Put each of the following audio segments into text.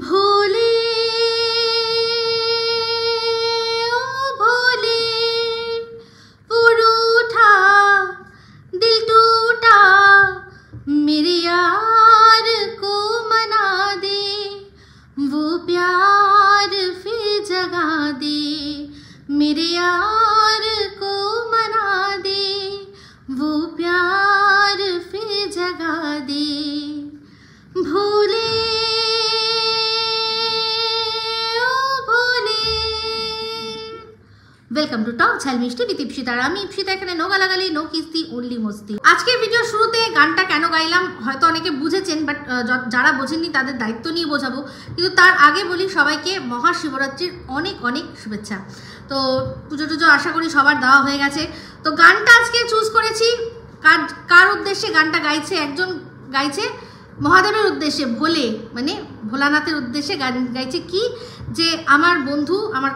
भोले ओ भोले उठा दिल टूटा मेरे यार को मना दे वो प्यार फिर जगा दे मेरे यार को मना दे वो प्यार फिर जगा दे भोले वेलकम टू टॉक ঝাল মিষ্টি विद ইপসিতা। আমি ইপসিতা, এখানে নো গালাগালি নো কিস্তি অনলি মস্তি। আজকের ভিডিও শুরুতে গানটা কেন গাইলাম হয়তো অনেকে বুঝেছেন, বাট যারা বোঝেননি তাদের দায়িত্ব নিয়ে বোঝাবো। কিন্তু তার আগে বলি সবাইকে মহাশিবরাত্রির অনেক অনেক শুভেচ্ছা। তো পুজো টুজো আশা করি সবার দেওয়া হয়ে গেছে। তো গানটা আজকে চুজ করেছি কার উদ্দেশ্যে গানটা গাইছে, একজন গাইছে মহাদেবের উদ্দেশ্যে, ভোলে মানে ভোলানাথের উদ্দেশ্যে গান গাইছে। কি যে আমার বন্ধু আমার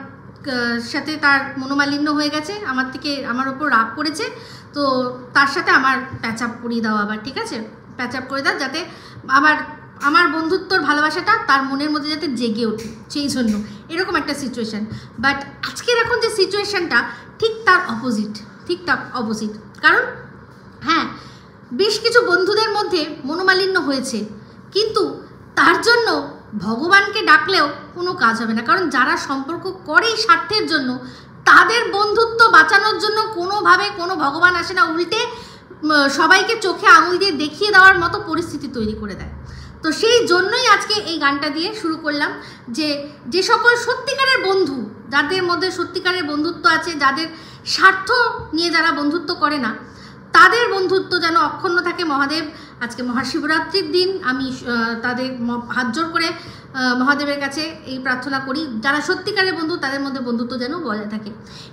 সাথে তার মনোমালিন্য হয়ে গেছে, আমার থেকে আমার ওপর রাগ করেছে, তো তার সাথে আমার প্যাচ আপ করিয়ে দাও আবার, ঠিক আছে? প্যাচ আপ করে দাও যাতে আমার বন্ধুত্বর ভালোবাসাটা তার মনের মধ্যে যাতে জেগে ওঠে, সেই জন্য এরকম একটা সিচুয়েশান। বাট আজকের এখন যে সিচুয়েশানটা ঠিক তার অপোজিট। কারণ হ্যাঁ, বেশ কিছু বন্ধুদের মধ্যে মনোমালিন্য হয়েছে, কিন্তু তার জন্য ভগবানকে ডাকলেও কোনো কাজ হবে না। কারণ যারা সম্পর্ক করে স্বার্থের জন্য, তাদের বন্ধুত্ব বাঁচানোর জন্য কোনোভাবে কোনো ভগবান আসে না, উল্টে সবাইকে চোখে আঙুল দিয়ে দেখিয়ে দেওয়ার মতো পরিস্থিতি তৈরি করে দেয়। তো সেই জন্যই আজকে এই গানটা দিয়ে শুরু করলাম, যে সকল সত্যিকারের বন্ধু, যাদের মধ্যে সত্যিকারের বন্ধুত্ব আছে, যাদের স্বার্থ নিয়ে যারা বন্ধুত্ব করে না, তাদের বন্ধুত্ব যেন অক্ষুণ্ণ থাকে। মহাদেব আজকে মহাশিবরাত্রির দিন আমি তাদের হাত জোর করে মহাদেবের কাছে এই প্রার্থনা করি, যারা সত্যিকারের বন্ধু তাদের মধ্যে বন্ধুত্ব যেন বজায় থাকে।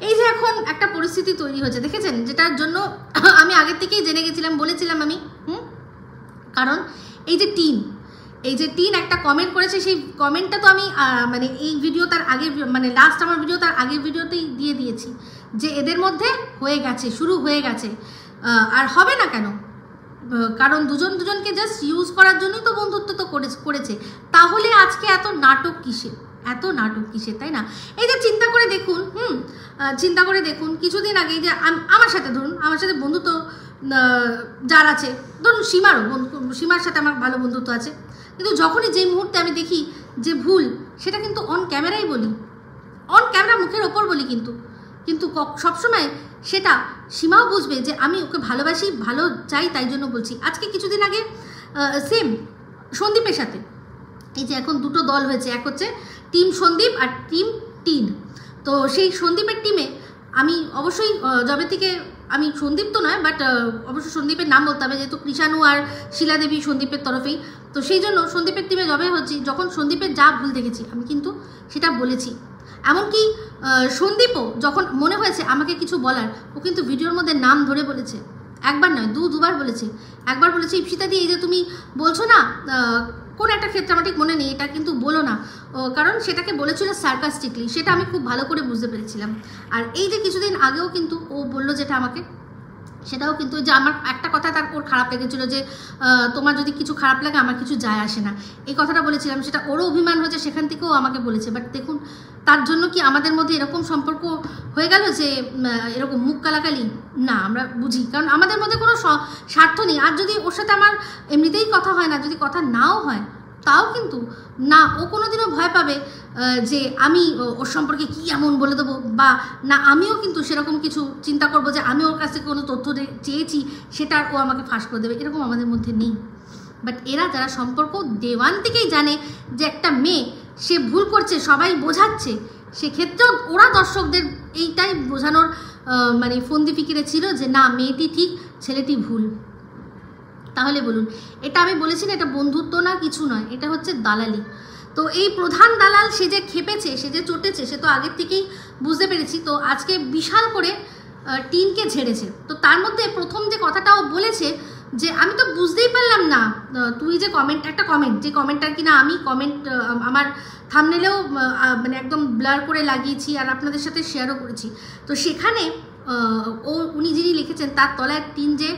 এই যে এখন একটা পরিস্থিতি তৈরি হয়েছে দেখেছেন, যেটার জন্য আমি আগের থেকেই জেনে গেছিলাম, বলেছিলাম আমি। কারণ এই যে টিন একটা কমেন্ট করেছে, সেই কমেন্টটা তো আমি মানে এই ভিডিও তার আগের মানে লাস্ট আমার ভিডিও তার আগের ভিডিওতেই দিয়ে দিয়েছি যে এদের মধ্যে হয়ে গেছে, শুরু হয়ে গেছে। আর হবে না কেন? কারণ দুজনকে জাস্ট ইউজ করার জন্যই তো বন্ধুত্ব তো করেছে। তাহলে আজকে এত নাটক কিসের, তাই না? এই যে চিন্তা করে দেখুন কিছুদিন আগে যে আমার সাথে বন্ধুত্ব যার আছে, ধরুন সীমার সাথে আমার ভালো বন্ধুত্ব আছে, কিন্তু যখনই যেই মুহূর্তে আমি দেখি যে ভুল, সেটা কিন্তু অন ক্যামেরাই বলি, অন ক্যামেরা মুখের ওপর বলি, কিন্তু সবসময় সেটা সীমাও বুঝবে যে আমি ওকে ভালোবাসি, ভালো চাই, তাই জন্য বলছি। আজকে কিছুদিন আগে সেম সন্দীপের সাথে এই যে এখন দুটো দল হয়েছে, এক হচ্ছে টিম সন্দীপ আর টিম টিন। তো সেই সন্দীপের টিমে আমি অবশ্যই যবে থেকে আমি সন্দীপ তো নয়, বাট অবশ্যই সন্দীপের নাম বলতে হবে, যেহেতু কৃষাণু আর শিলাদেবী সন্দীপের তরফেই, তো সেই জন্য সন্দীপের টিমে যবে হচ্ছি, যখন সন্দীপের যা ভুল দেখেছি আমি কিন্তু সেটা বলেছি। এমনকি সন্দীপও যখন মনে হয়েছে আমাকে কিছু বলার, ও কিন্তু ভিডিওর মধ্যে নাম ধরে বলেছে, একবার নয় দুবার বলেছে। একবার বলেছে, ইপসিতা দি এই যে তুমি বলছো না, কোন একটা ক্ষেত্রে আমার ঠিক মনে নেই, এটা কিন্তু বলো না, কারণ সেটাকে বলেছিল সার্কাস্টিকলি, সেটা আমি খুব ভালো করে বুঝতে পেরেছিলাম। আর এই যে কিছুদিন আগেও কিন্তু ও বললো যেটা আমাকে, সেটাও কিন্তু যে আমার একটা কথা তার ওর খারাপ লেগেছিলো, যে তোমার যদি কিছু খারাপ লাগে আমার কিছু যায় আসে না, এই কথাটা বলেছিলাম, সেটা ওরও অভিমান হয়েছে, সেখান থেকেও আমাকে বলেছে। বাট দেখুন, তার জন্য কি আমাদের মধ্যে এরকম সম্পর্ক হয়ে গেল যে এরকম মুখ কালাকালি? না, আমরা বুঝি, কারণ আমাদের মধ্যে কোনো স্বার্থ নেই। আর যদি ওর সাথে আমার এমনিতেই কথা হয় না, যদি কথা নাও হয়, তাও কিন্তু না ও কোনোদিনও ভয় পাবে যে আমি ওর সম্পর্কে কী এমন বলে দেবো, বা না আমিও কিন্তু সেরকম কিছু চিন্তা করবো যে আমি ওর কাছ থেকে কোনো তথ্য চেয়েছি সেটা ও আমাকে ফাঁস করে দেবে, এরকম আমাদের মধ্যে নেই। বাট এরা যারা সম্পর্ক দেওয়ান থেকেই জানে যে একটা মেয়ে সে ভুল করছে, সবাই বোঝাচ্ছে, সেক্ষেত্রেও ওরা দর্শকদের এইটাই বোঝানোর মানে ফন্দি ফিকিরে ছিল যে না, মেয়েটি ঠিক, ছেলেটি ভুল। তাহলে বলুন, এটা আমি বলেছি না, এটা বন্ধুত্ব না, কিছু নয়, এটা হচ্ছে দালালি। তো এই প্রধান দালাল সে যে খেপেছে, সে যে চটেছে, সে তো আগের থেকেই বুঝতে পেরেছি। তো আজকে বিশাল করে টিনকে ঝেড়েছে। তো তার মধ্যে প্রথম যে কথাটাও বলেছে যে আমি তো বুঝতেই পারলাম না, তুই যে একটা কমেন্ট যে কমেন্টটা কিনা আমি আমার থাম্বনেলেও মানে একদম ব্লার করে লাগিয়েছি আর আপনাদের সাথে শেয়ারও করেছি। তো সেখানে উনি যিনি লিখেছেন তার তলায় টিন যে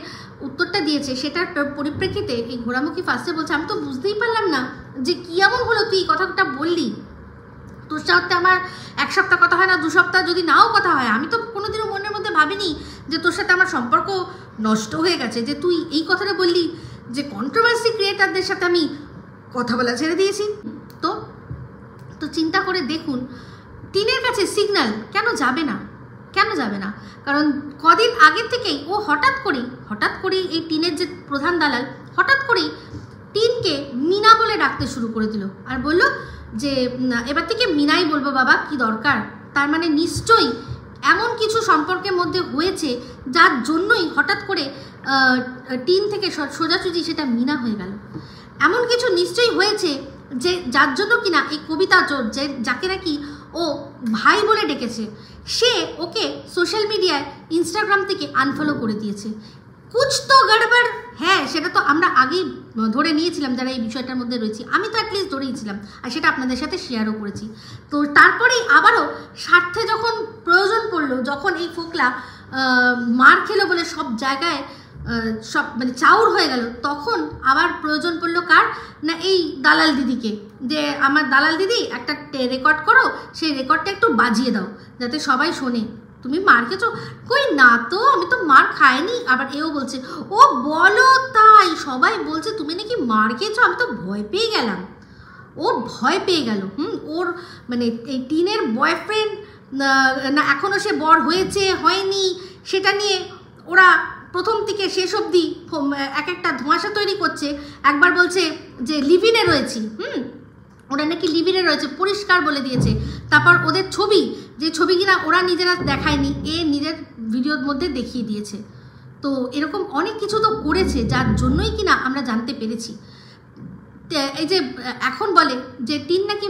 উত্তরটা দিয়েছে সেটার পরিপ্রেক্ষিতে এই ঘোড়ামুখী ফার্স্টে বলছে, আমি তো বুঝতেই পারলাম না যে কি এমন হলো তুই এই কথাটা বললি, তোর সাথে আমার 1 সপ্তাহ কথা হয় না, 2 সপ্তাহ যদি নাও কথা হয়, আমি তো কোনোদিনও মনের মধ্যে ভাবিনি যে তোর সাথে আমার সম্পর্ক নষ্ট হয়ে গেছে, যে তুই এই কথাটা বললি যে কন্ট্রোভার্সি ক্রিয়েটারদের সাথে আমি কথা বলা ছেড়ে দিয়েছি। তো চিন্তা করে দেখুন টিনের কাছে সিগন্যাল কেন যাবে না, কেন যাবে না? কারণ কদিন আগে থেকেই ও হঠাৎ করেই এই টিনের যে প্রধান দালাল হঠাৎ করেই টিনকে মিনা বলে ডাকতে শুরু করে দিল আর বলল যে এবার থেকে মিনাই বলবো বাবা, কি দরকার? তার মানে নিশ্চয়ই এমন কিছু সম্পর্কের মধ্যে হয়েছে যার জন্যই হঠাৎ করে টিন থেকে সোজাসুজি সেটা মিনা হয়ে গেল। এমন কিছু নিশ্চয়ই হয়েছে যে যার জন্য কিনা এই কবিতা চোর, যে যাকে নাকি ও ভাই বলে ডেকেছে, সে ওকে সোশ্যাল মিডিয়ায় ইনস্টাগ্রাম থেকে আনফলো করে দিয়েছে। কুছ তো গড়বড় হ্যাঁ, সেটা তো আমরা আগেই ধরে নিয়েছিলাম যারা এই বিষয়টার মধ্যে রয়েছি, আমি তো অ্যাটলিস্ট ধরেইছিলাম আর সেটা আপনাদের সাথে শেয়ারও করেছি। তো তারপরেই আবারও স্বার্থে যখন প্রয়োজন পড়লো, যখন এই ফোকলা মার খেলো বলে সব জায়গায় সব মানে চাউর হয়ে গেল, তখন আবার প্রয়োজন পড়লো কার না, এই দালাল দিদিকে, যে আমার দালাল দিদি একটা রেকর্ড করো, সেই রেকর্ডটা একটু বাজিয়ে দাও যাতে সবাই শোনে তুমি মার খেয়েছো। কই না তো, আমি তো মার খাইনি। আবার এও বলছে ও বলো তাই, সবাই বলছে তুমি নাকি মার খেয়েছো, আমি তো ভয় পেয়ে গেলাম। ও ভয় পেয়ে গেল। ওর মানে এই টিনের বয়ফ্রেন্ড না এখনও সে বর হয়েছে হয়নি সেটা নিয়ে ওরা প্রথম থেকে শেষ অবধি এক একটা ধোঁয়াশা তৈরি করছে। একবার বলছে যে লিভিনে রয়েছি, ওরা নাকি লিভিনে রয়েছে পরিষ্কার বলে দিয়েছে। তারপর ওদের ছবি, যে ছবি কিনা ওরা নিজেরা দেখায়নি, এ নিজের ভিডিওর মধ্যে দেখিয়ে দিয়েছে। তো এরকম অনেক কিছু তো করেছে যার জন্যই কিনা আমরা জানতে পেরেছি। এই যে এখন বলে যে টিন নাকি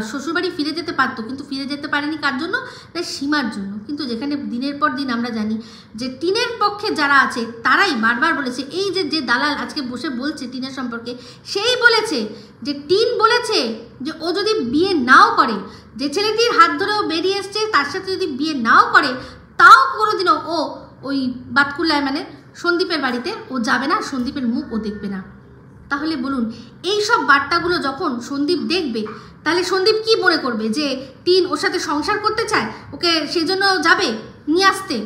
শ্বশুরবাড়ি ফিরে যেতে পারতো, কিন্তু ফিরে যেতে পারেনি কার জন্য, তাই সীমার জন্য। কিন্তু যেখানে দিনের পর দিন আমরা জানি যে টিনের পক্ষে যারা আছে তারাই বারবার বলেছে, এই যে দালাল আজকে বসে বলছে টিনের সম্পর্কে, সেই বলেছে যে টিন বলেছে যে ও যদি বিয়ে নাও করে, যে ছেলেটির হাত ধরেও বেরিয়ে এসছে তার সাথে যদি বিয়ে নাও করে, তাও কোনোদিনও ও ওই বাতকুল্লায় মানে সন্দীপের বাড়িতে ও যাবে না, সন্দীপের মুখ ও দেখবে না। তাহলে বলুন এই সব বার্তাগুলো যখন সন্দীপ দেখবে, তাহলে সন্দীপ কি মনে করবে যে টিন ওর সাথে সংসার করতে চায়, ওকে সেই জন্য যাবে নিয়ে আসতে।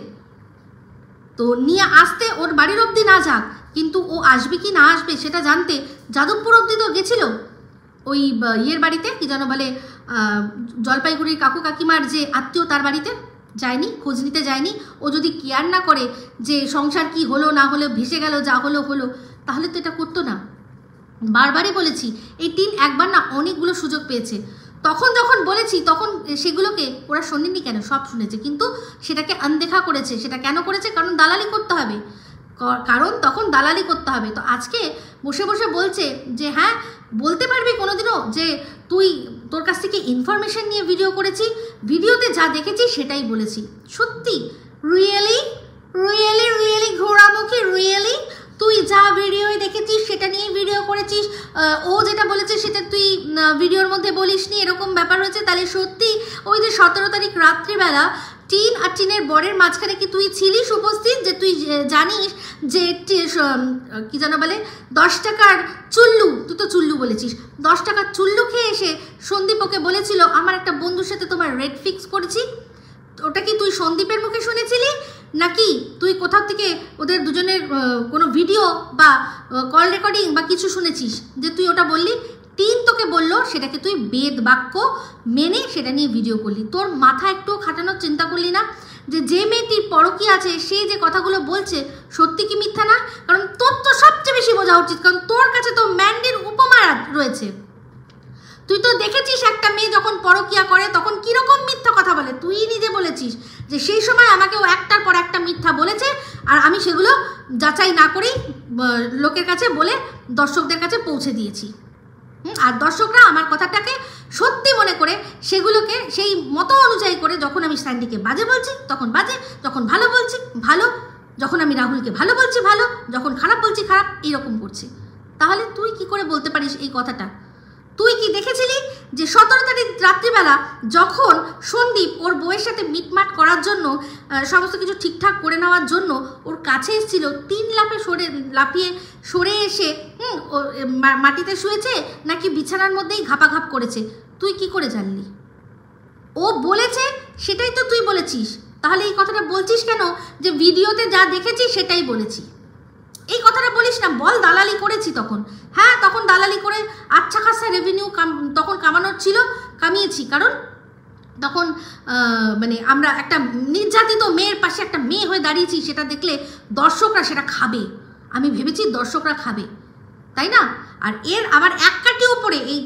তো নিয়ে আসতে ওর বাড়ির অবধি না যাক, কিন্তু ও আসবে কি না আসবে সেটা জানতে যাদবপুর অবধি তো গেছিল, ওই ইয়ের বাড়িতে কি যেন বলে জলপাইগুড়ির কাকু কাকিমার যে আত্মীয় তার বাড়িতে যায়নি, খোঁজ নিতে যায়নি। ও যদি কেয়ার না করে যে সংসার কি হলো না হলো, ভেসে গেল যা হলো হলো, তাহলে তো এটা করতো না। বারবারই বলেছি এই টিন একবার না অনেকগুলো সুযোগ পেয়েছে, তখন যখন বলেছি তখন সেগুলোকে ওরা শোনেনি কেন, সব শুনেছে, কিন্তু সেটাকে আনদেখা করেছে। সেটা কেন করেছে? কারণ দালালি করতে হবে, কারণ তখন দালালি করতে হবে। তো আজকে বসে বসে বলছে যে হ্যাঁ বলতে পারবি কোনোদিনও যে তুই তোর কাছ থেকে ইনফরমেশন নিয়ে ভিডিও করেছি, ভিডিওতে যা দেখেছি সেটাই বলেছি। সত্যি রিয়েলি রিয়েলি রিয়েলি ঘোড়ামুখী, রিয়েলি তুই যা ভিডিওয় দেখেছিস সেটা নিয়েই ভিডিও করেছিস, ও যেটা বলেছে সেটা তুই ভিডিওর মধ্যে বলিসনি, এরকম ব্যাপার হয়েছে? তাহলে সত্যি ওই যে 17 তারিখ রাত্রিবেলা টিন আর টিনের বরের মাঝখানে কি তুই ছিলিস উপস্থিত, যে তুই জানিস যে কি যেন বলে 10 টাকার চুল্লু, তুই তো চুল্লু বলেছিস, 10 টাকার চুল্লু খেয়ে এসে সন্দীপ ওকে বলেছিল আমার একটা বন্ধুর সাথে তোমার রেট ফিক্স করেছি? ওটা কি তুই সন্দীপের মুখে শুনেছিলি, নাকি তুই কোথাও থেকে ওদের দুজনের কোনো ভিডিও বা কল রেকর্ডিং বা কিছু শুনেছিস যে তুই ওটা বললি? টিন তোকে বললো, সেটাকে তুই বেদ বাক্য মেনে সেটা নিয়ে ভিডিও করলি। তোর মাথা একটু খাটানোর চিন্তা করলি না যে মেয়েটির পরকী আছে সে যে কথাগুলো বলছে সত্যি কি মিথ্যা না? কারণ তোর তো সবচেয়ে বেশি বোঝা উচিত, কারণ তোর কাছে তো ম্যান্ডির উপমা রয়েছে। তুই তো দেখেছিস একটা মেয়ে যখন পরকিয়া করে তখন কিরকম মিথ্যা কথা বলে, তুই নিজে বলেছিস যে সেই সময় আমাকে ও একটার পর একটা মিথ্যা বলেছে আর আমি সেগুলো যাচাই না করেই লোকের কাছে বলে দর্শকদের কাছে পৌঁছে দিয়েছি। আর দর্শকরা আমার কথাটাকে সত্যি মনে করে সেগুলোকে সেই মতো অনুযায়ী করে, যখন আমি স্যান্ডিকে বাজে বলছি তখন বাজে, যখন ভালো বলছি ভালো, যখন আমি রাহুলকে ভালো বলছি ভালো, যখন খারাপ বলছি খারাপ, এইরকম করছি। তাহলে তুই কি করে বলতে পারিস এই কথাটা? তুই কি দেখেছিলি যে 17 তারিখ রাত্রিবেলা যখন সন্দীপ ওর বউয়ের সাথে মিটমাট করার জন্য সমস্ত কিছু ঠিকঠাক করে নেওয়ার জন্য ওর কাছে এসেছিল, 3 লাফিয়ে সরে এসে মাটিতে শুয়েছে নাকি বিছানার মধ্যেই ঘাপাঘাপ করেছে, তুই কি করে জানলি? ও বলেছে সেটাই তো তুই বলেছিস, তাহলে এই কথাটা বলছিস কেন যে ভিডিওতে যা দেখেছি সেটাই বলেছি? এই কথাটা বলিস না, বল দালালি করেছি তখন। হ্যাঁ, তখন দালালি করে আচ্ছা খাসা রেভিনিউ তখন কামানোর ছিল, কামিয়েছি, কারণ তখন মানে আমরা একটা নির্যাতিত মেয়ের পাশে একটা মেয়ে হয়ে দাঁড়িয়েছি, সেটা দেখলে দর্শকরা সেটা খাবে, আমি ভেবেছি দর্শকরা খাবে, তাই না? আর এর আবার এক কাটি উপরে এই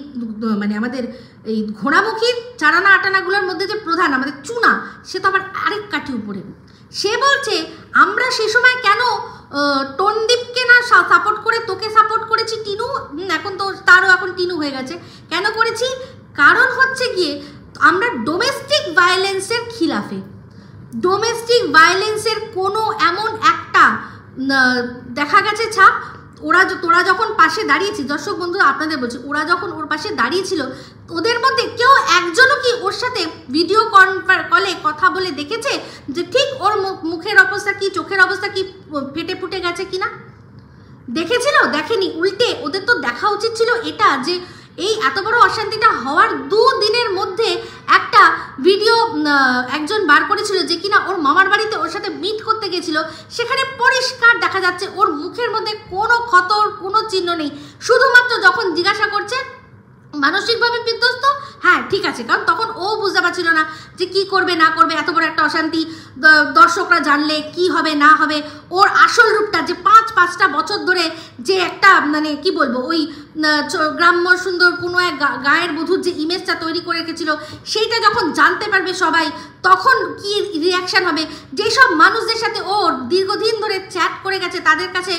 মানে আমাদের এই ঘোড়ামুখীর চারানা আটানাগুলোর মধ্যে যে প্রধান আমাদের চুনা, সে তো আবার আরেক কাটি উপরে। সে বলছে আমরা সে সময় কেন টনদীপকে না সাপোর্ট করে তোকে সাপোর্ট করেছি টিনু, এখন তো তারও এখন টিনু হয়ে গেছে, কেন করেছি? কারণ হচ্ছে গিয়ে আমরা ডোমেস্টিক ভায়োলেন্সের খিলাফে, ডোমেস্টিক কোনো এমন একটা দেখা গেছে ছাপ, তোরা যখন পাশে দাঁড়িয়েছি, দর্শক বন্ধু আপনাদের বলছি, ওরা যখন ওর পাশে দাঁড়িয়েছিল ওদের মধ্যে কেউ একজনও কি ওর সাথে ভিডিও কলে কথা বলে দেখেছে যে ঠিক ওর মুখের অবস্থা কি, চোখের অবস্থা কি, ফেটে ফুটে গেছে কিনা? দেখেছিল? দেখেনি। উল্টে ওদের তো দেখা উচিত ছিল এটা, যে এই এত বড় অশান্তিটা হওয়ার 2 দিনের মধ্যে একটা ভিডিও একজন বার করেছিল যে কিনা ওর মামার বাড়িতে ওর সাথে মিট করতে গেছিল, সেখানে পরিষ্কার দেখা যাচ্ছে ওর মুখের মধ্যে কোনো ক্ষতর কোনো চিহ্ন নেই, শুধুমাত্র যখন জিজ্ঞাসা করছে মানসিকভাবে বিধ্বস্ত, হ্যাঁ ঠিক আছে, কারণ তখন ও বুঝতে পারছিল না যে কি করবে না করবে, এত বড় একটা অশান্তি দর্শকরা জানলে কি হবে না হবে। ওর আসল রূপটা যে 5-5টা বছর ধরে যে একটা মানে কি বলবো, ওই গ্রাম্য সুন্দর কোনো এক গায়ের বধূর যে ইমেজটা তৈরি করে রেখেছিল, সেইটা যখন জানতে পারবে সবাই, তখন কি রিয়াকশান হবে। যেসব মানুষদের সাথে ও দীর্ঘদিন ধরে চ্যাট করে গেছে তাদের কাছে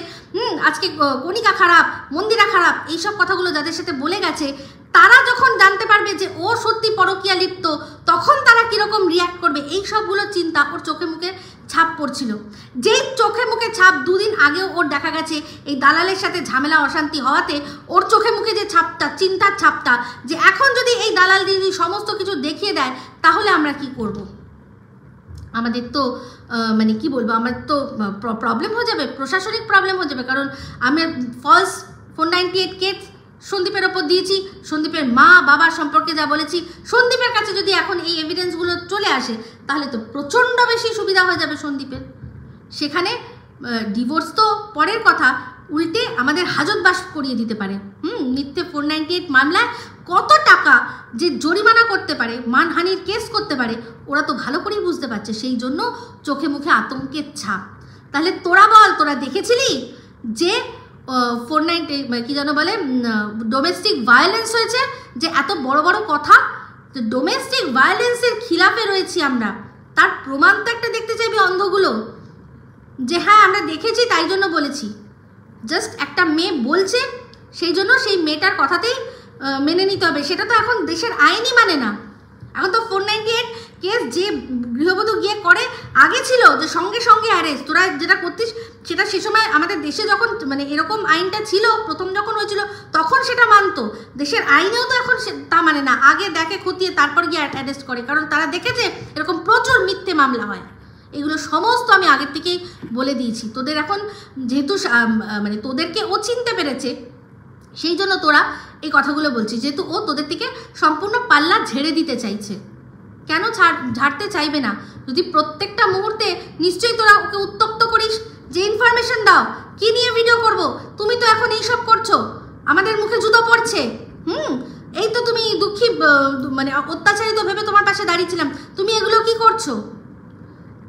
আজকে কণিকা খারাপ, মন্দিরা খারাপ, এইসব কথাগুলো যাদের সাথে বলে গেছে, তারা যখন জানতে পারবে যে ও সত্যি পরকীয়া লিপ্ত, তখন তারা কিরকম রিয়াক্ট করবে, এই সবগুলো চিন্তা ওর চোখে মুখে ছাপ পড়ছিল। যেই চোখে মুখে ছাপ 2 দিন আগেও ওর দেখা গেছে এই দালালের সাথে ঝামেলা অশান্তি হওয়াতে ওর চোখে মুখে যে ছাপটা, চিন্তার ছাপটা, যে এখন যদি এই দালাল দিদি সমস্ত কিছু দেখিয়ে দেয় তাহলে আমরা কি করব, আমাদের তো মানে কি বলবো, আমার তো প্রবলেম হয়ে যাবে, প্রশাসনিক প্রবলেম হয়ে যাবে। কারণ আমি ফলস 498 কেস সন্দীপের ওপর দিয়েছি, সন্দীপের মা বাবা সম্পর্কে যা বলেছি, সন্দীপের কাছে যদি এখন এই এভিডেন্সগুলো চলে আসে তাহলে তো প্রচণ্ড বেশি সুবিধা হয়ে যাবে সন্দীপের। সেখানে ডিভোর্স তো পরের কথা, উল্টে আমাদের হাজতবাস করিয়ে দিতে পারে। মিথ্যে 498 মামলায় কত টাকা যে জরিমানা করতে পারে, মানহানির কেস করতে পারে, ওরা তো ভালো করেই বুঝতে পারছে, সেই জন্য চোখে মুখে আতঙ্কের ছাপ। তাহলে তোরা বল, তোরা দেখেছিলি যে 498 কি যেন বলে, ডোমেস্টিক ভায়োলেন্স হয়েছে, যে এত বড় বড় কথা, যে ডোমেস্টিক ভায়োলেন্সের খিলাফে রয়েছি আমরা, তার প্রমাণ তো একটা দেখতে চাইবে অন্ধগুলো, যে হ্যাঁ আমরা দেখেছি তাই জন্য বলেছি। জাস্ট একটা মেয়ে বলছে সেই জন্য সেই মেয়েটার কথাতেই মেনে নিতে হবে, সেটা তো এখন দেশের আইনই মানে না। এখন তো 498 কেস যে গৃহবধূ গিয়ে করে, আগে ছিল যে সঙ্গে সঙ্গে অ্যারেস্ট, তোরা যেটা করতিস সেটা সে সময় আমাদের দেশে যখন মানে এরকম আইনটা ছিল প্রথম যখন হয়েছিল তখন সেটা মানতো, দেশের আইনেও তো এখন তা মানে না, আগে দেখে খতিয়ে তারপর গিয়ে অ্যারেস্ট করে, কারণ তারা দেখেছে এরকম প্রচুর মিথ্যে মামলা হয়। এগুলো সমস্ত আমি আগের থেকেই বলে দিয়েছি, তোদের এখন যেহেতু মানে তোদেরকে ও চিনতে পেরেছে সেই জন্য তোরা এই কথাগুলো বলছিস, যেহেতু ও তোদের থেকে সম্পূর্ণ পাল্লা ঝেড়ে দিতে চাইছে। কেন ঝাড়তে চাইবে না? যদি প্রত্যেকটা মুহূর্তে নিশ্চয়ই তোরা ওকে উত্তপ্ত করিস যে ইনফরমেশন দাও, কি নিয়ে ভিডিও করব, তুমি তো এখন এইসব করছো, আমাদের মুখে জুতো পড়ছে, এই তো তুমি দুঃখী মানে অত্যাচারিত ভেবে তোমার পাশে দাঁড়িয়েছিলাম, তুমি এগুলো কি করছো?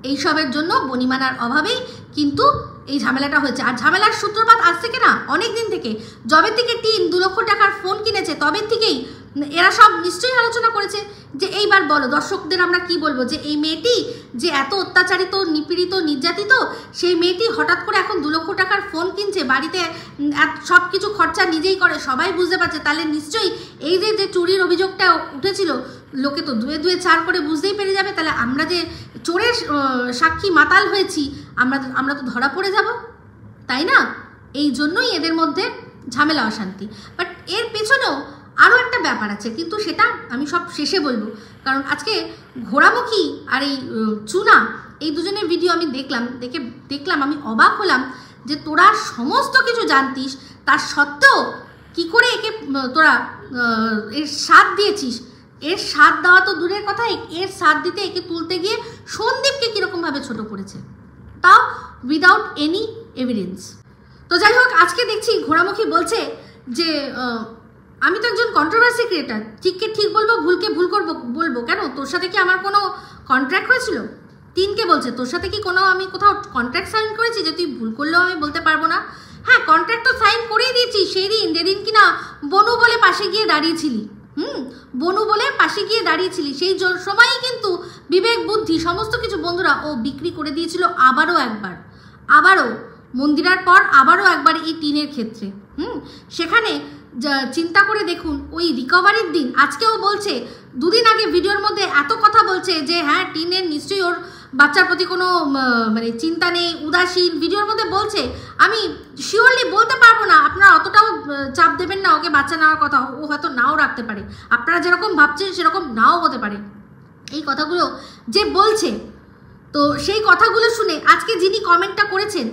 এইসবের জন্য বনিমানার অভাবেই কিন্তু এই ঝামেলাটা হয়েছে। আর ঝামেলার সূত্রপাত আজ থেকে না, অনেক দিন থেকে, যবে থেকে টিন 2 লক্ষ টাকার ফোন কিনেছে তবে থেকেই এরা সব নিশ্চয়ই আলোচনা করেছে যে এইবার বলো দর্শকদের আমরা কি বলবো, যে এই মেয়েটি যে এত অত্যাচারিত, নিপীড়িত, নির্যাতিত, সেই মেয়েটি হঠাৎ করে এখন 2 লক্ষ টাকার ফোন কিনছে, বাড়িতে সব কিছু খরচা নিজেই করে, সবাই বুঝতে পারছে, তাহলে নিশ্চয়ই এই যে চুরির অভিযোগটা উঠেছিল লোকে তো 2 4 করে বুঝতেই পেরে যাবে, তাহলে আমরা যে চোরের সাক্ষী মাতাল হয়েছি আমরা তো ধরা পড়ে যাব, তাই না? এই জন্যই এদের মধ্যে ঝামেলা অশান্তি। বাট এর পেছনেও আরও একটা ব্যাপার আছে, কিন্তু সেটা আমি সব শেষে বলবো, কারণ আজকে ঘোড়ামুখী আর এই চুনা এই দুজনের ভিডিও আমি দেখলাম আমি অবাক হলাম যে তোরা সমস্ত কিছু জানতিস, তার সত্ত্বেও কি করে একে তোরা এর সাথ দিয়েছিস। এর সাথ দেওয়া তো দূরের কথা, এর সাথ দিতে একে তুলতে গিয়ে সন্দীপকে কীরকমভাবে ছোট করেছে, তাও উইদাউট এনি এভিডেন্স। তো যাই হোক, আজকে দেখছি ঘোড়ামুখী বলছে যে আমি তো একজন কন্ট্রোভার্সি ক্রিয়েটার, ঠিককে ঠিক বলবো, ভুলকে ভুল বলবো। কেন, তোর সাথে কি আমার কোনো কন্ট্রাক্ট হয়েছিল? তিনকে বলছে তোর সাথে কি আমি কোথাও কন্ট্রাক্ট সাইন করেছি যে তুই ভুল করলেও আমি বলতে পারবো না? হ্যাঁ, কন্ট্রাক্ট তো সাইন করেই দিয়েছি সেই দিন, যেদিন কিনা বনু বলে পাশে গিয়ে দাঁড়িয়েছিলি। বনু বলে পাশে গিয়ে দাঁড়িয়েছিলি, সেই সময়ই কিন্তু বিবেক বুদ্ধি সমস্ত কিছু বন্ধুরা ও বিক্রি করে দিয়েছিল আবারও মন্দিরার পর আবারও একবার এই টিনের ক্ষেত্রে। সেখানে চিন্তা করে দেখুন, ওই রিকভারির দিন আজকেও বলছে, দুদিন আগে ভিডিওর মধ্যে এত কথা বলছে যে হ্যাঁ টিনের নিশ্চয়ই ওর বাচ্চার প্রতি কোনো মানে চিন্তা নেই, উদাসীন, ভিডিওর মধ্যে বলছে। আমি শিওরলি বলতে পারবো না, আপনারা অতটাও চাপ দেবেন না ওকে বাচ্চা নেওয়ার কথা, ও হয়তো নাও রাখতে পারে, আপনারা যেরকম ভাবছেন সেরকম নাও হতে পারে। এই কথাগুলো যে বলছে, তো সেই কথাগুলো শুনে আজকে যিনি কমেন্টটা করেছেন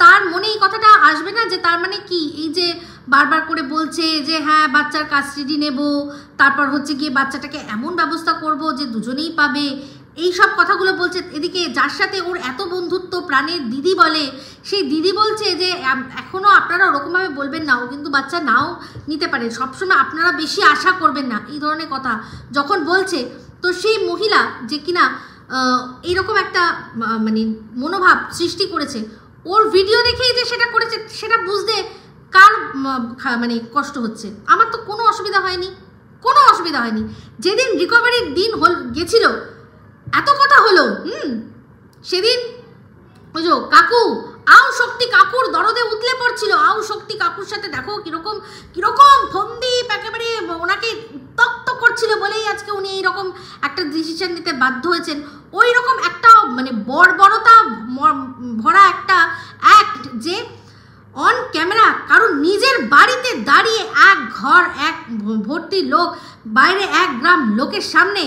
তার মনে এই কথাটা আসবে না যে তার মানে কি, এই যে বারবার করে বলছে যে হ্যাঁ বাচ্চার কাস্টাডি নেব, তারপর হচ্ছে গিয়ে বাচ্চাটাকে এমন ব্যবস্থা করব যে দুজনেই পাবে, এই সব কথাগুলো বলছে। এদিকে যার সাথে ওর এত বন্ধুত্ব, প্রাণের দিদি বলে, সেই দিদি বলছে যে এখনও আপনারা ওরকমভাবে বলবেন না, ও কিন্তু বাচ্চা নাও নিতে পারে, সবসময় আপনারা বেশি আশা করবেন না, এই ধরনের কথা যখন বলছে। তো সেই মহিলা যে কিনা এইরকম একটা মানে মনোভাব সৃষ্টি করেছে, ওর ভিডিও দেখেই যে সেটা করেছে, সেটা বুঝতে কার মানে কষ্ট হচ্ছে? আমার তো কোনো অসুবিধা হয়নি। যেদিন রিকভারির দিন গেছিল এত কথা হলো, সেদিন ওই যে কাকু আও শক্তি কাকুর দরদে উতলে পড়ছিল, আও শক্তি কাকুর সাথে দেখো কিরকম সন্দীপ একেবারে ওনাকে উত্তক্ত করছিল বলেই আজকে উনি এইরকম একটা ডিসিশন নিতে বাধ্য হয়েছেন। ওই রকম একটা মানে বর্বরতা ভরা একটা অ্যাক্ট, যে অন ক্যামেরা কারণ নিজের বাড়িতে দাঁড়িয়ে এক ঘর এক ভর্তি লোক, বাইরে 1 গ্রাম লোকের সামনে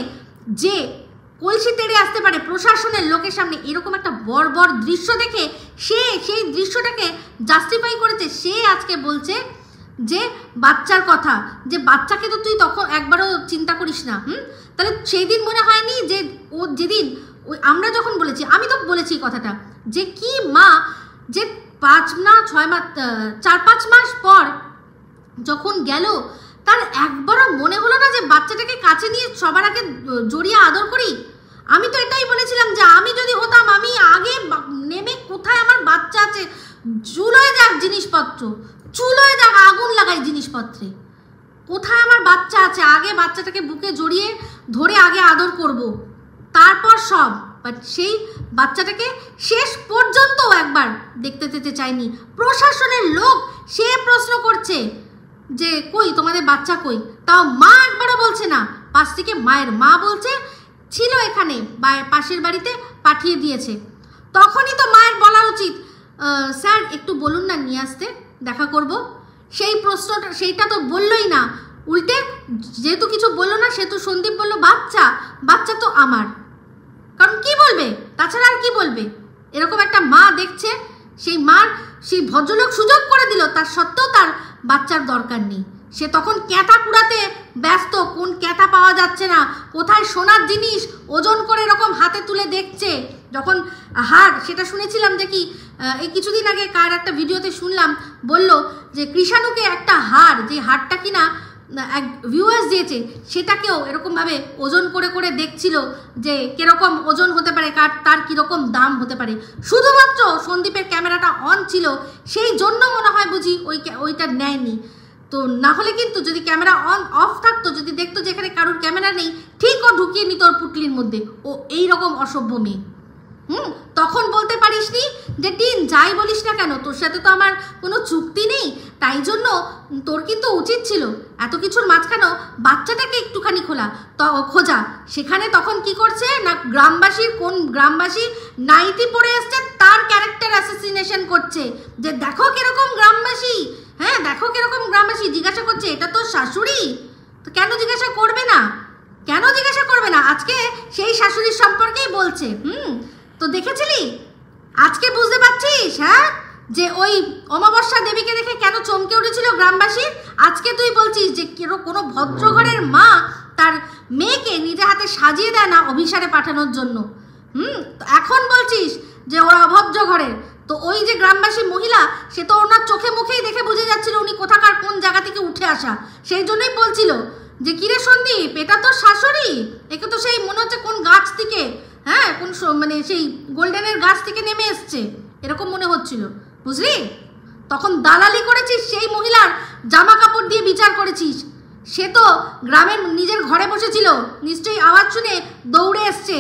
যে কলসি তেড়ে আসতে পারে প্রশাসনের লোকের সামনে, এরকম একটা বর্বর দৃশ্য দেখে সে সেই দৃশ্যটাকে জাস্টিফাই করেছে। সে আজকে বলছে যে বাচ্চার কথা, যে বাচ্চাকে তো তুই তখন একবারও চিন্তা করিস না। তাহলে সেই দিন মনে হয়নি যে ও যেদিন ওই আমরা যখন বলেছি, আমি তো বলেছি কথাটা, যে কি মা যে 4-5 মাস পর যখন গেল, তার একবারও মনে হলো না যে বাচ্চাটাকে কাছে নিয়ে সবার আগে জড়িয়ে আদর করি? আমি তো এটাই বলেছিলাম যে আমি যদি হতাম, আমি আগে নেমে কোথায় আমার বাচ্চা আছে, চুলোয় যাক জিনিসপত্র, চুলোয় যাক আগুন লাগাই জিনিসপত্রে, কোথায় আমার বাচ্চা আছে, আগে বাচ্চাটাকে বুকে জড়িয়ে ধরে আগে আদর করব, তারপর সব। বাট সেই বাচ্চাটাকে শেষ পর্যন্ত একবার দেখতে যেতে চাইনি। প্রশাসনের লোক সে প্রশ্ন করছে যে কই তোমাদের বাচ্চা কই, তাও মা একবারও বলছে না। পাশ থেকে মায়ের মা বলছে ছিল এখানে, পাশের বাড়িতে পাঠিয়ে দিয়েছে। তখনই তো মায়ের বলা উচিত স্যার একটু বলুন না নিয়ে আসতে, দেখা করব। সেই প্রশ্নটা সেইটা তো বললই না, উল্টে যেহেতু কিছু বললো না সেহেতু সন্দীপ বলল বাচ্চা তো আমার। কারণ কি বলবে, তাছাড়া আর কি বলবে? এরকম একটা মা দেখছে, সেই মার সেই ভদ্রলোক সুযোগ করে দিল, তার সত্ত্বেও তার বাচ্চার দরকার নেই। সে তখন ক্যাঁথা কুড়াতে ব্যস্ত, কোন ক্যাঁথা পাওয়া যাচ্ছে না, কোথায় সোনার জিনিস ওজন করে এরকম হাতে তুলে দেখছে। যখন হার, সেটা শুনেছিলাম যে কি এই কিছুদিন আগে কার একটা ভিডিওতে শুনলাম, বলল যে কৃষাণুকে একটা হার, যে হারটা কিনা এক ভিউয়ার্স দিয়েছে, সেটাকেও এরকমভাবে ওজন করে করে দেখছিল যে কিরকম ওজন হতে পারে, তার কীরকম দাম হতে পারে। শুধুমাত্র সন্দীপের ক্যামেরাটা অন ছিল, সেই জন্য মনে হয় বুঝি ওইটা নেয়নি। তো না হলে কিন্তু যদি ক্যামেরা অফ থাকতো, যদি দেখতো যে এখানে কারোর ক্যামেরা নেই, ঠিক ও ঢুকিয়ে নিত ওর পুটলির মধ্যে। ও এইরকম অসভ্য মেয়ে। তখন বলতে পারিসনি যে টিন যাই বলিস না কেন, তোর সাথে তো আমার কোনো চুক্তি নেই, তাই জন্য তোর কিন্তু উচিত ছিল এত কিছুর মাঝখানেও বাচ্চাটাকে একটুখানি খোঁজা। সেখানে তখন কি করছে না, কোন গ্রামবাসী নাইটি পরে এসছে, তার ক্যারেক্টার অ্যাসাসিনেশন করছে, যে দেখো কিরকম গ্রামবাসী, হ্যাঁ দেখো কিরকম গ্রামবাসী, জিজ্ঞাসা করছে এটা তোর শাশুড়ি, তো কেন জিজ্ঞাসা করবে না? কেন জিজ্ঞাসা করবে না? আজকে সেই শাশুড়ির সম্পর্কেই বলছে। তো দেখেছিলি, আজকে বুঝতে পারছিস? হ্যাঁ, যে ওই অমাবস্যা দেবীকে দেখে কেন চমকে উঠেছিল গ্রামবাসী। আজকে তুই বলছিস যে কোনো ভদ্রঘরের মা তার মেয়েকে নিজে হাতে সাজিয়ে দেয় না অভিসারে পাঠানোর জন্য। তো এখন বলছিস যে ওরা অভদ্র ঘরের। তো ওই যে গ্রামবাসী মহিলা, সে তো ওনার চোখে মুখেই দেখে বুঝে যাচ্ছিল উনি কোথাকার কোন জায়গা থেকে উঠে আসা। সেই জন্যই বলছিল যে কিরে সন্দীপ, এটা তো শাশুড়ি, একে তো সেই মনে হচ্ছে কোন গাছ থেকে, হ্যাঁ, কোন মানে সেই গোল্ডেনের গাছ থেকে নেমে এসছে, এরকম মনে হচ্ছিল, বুঝলি? তখন দালালি করেছিস, সেই মহিলার জামা কাপড় দিয়ে বিচার করেছিস। সে তো গ্রামের নিজের ঘরে বসেছিল, নিশ্চয়ই আওয়াজ শুনে দৌড়ে এসছে,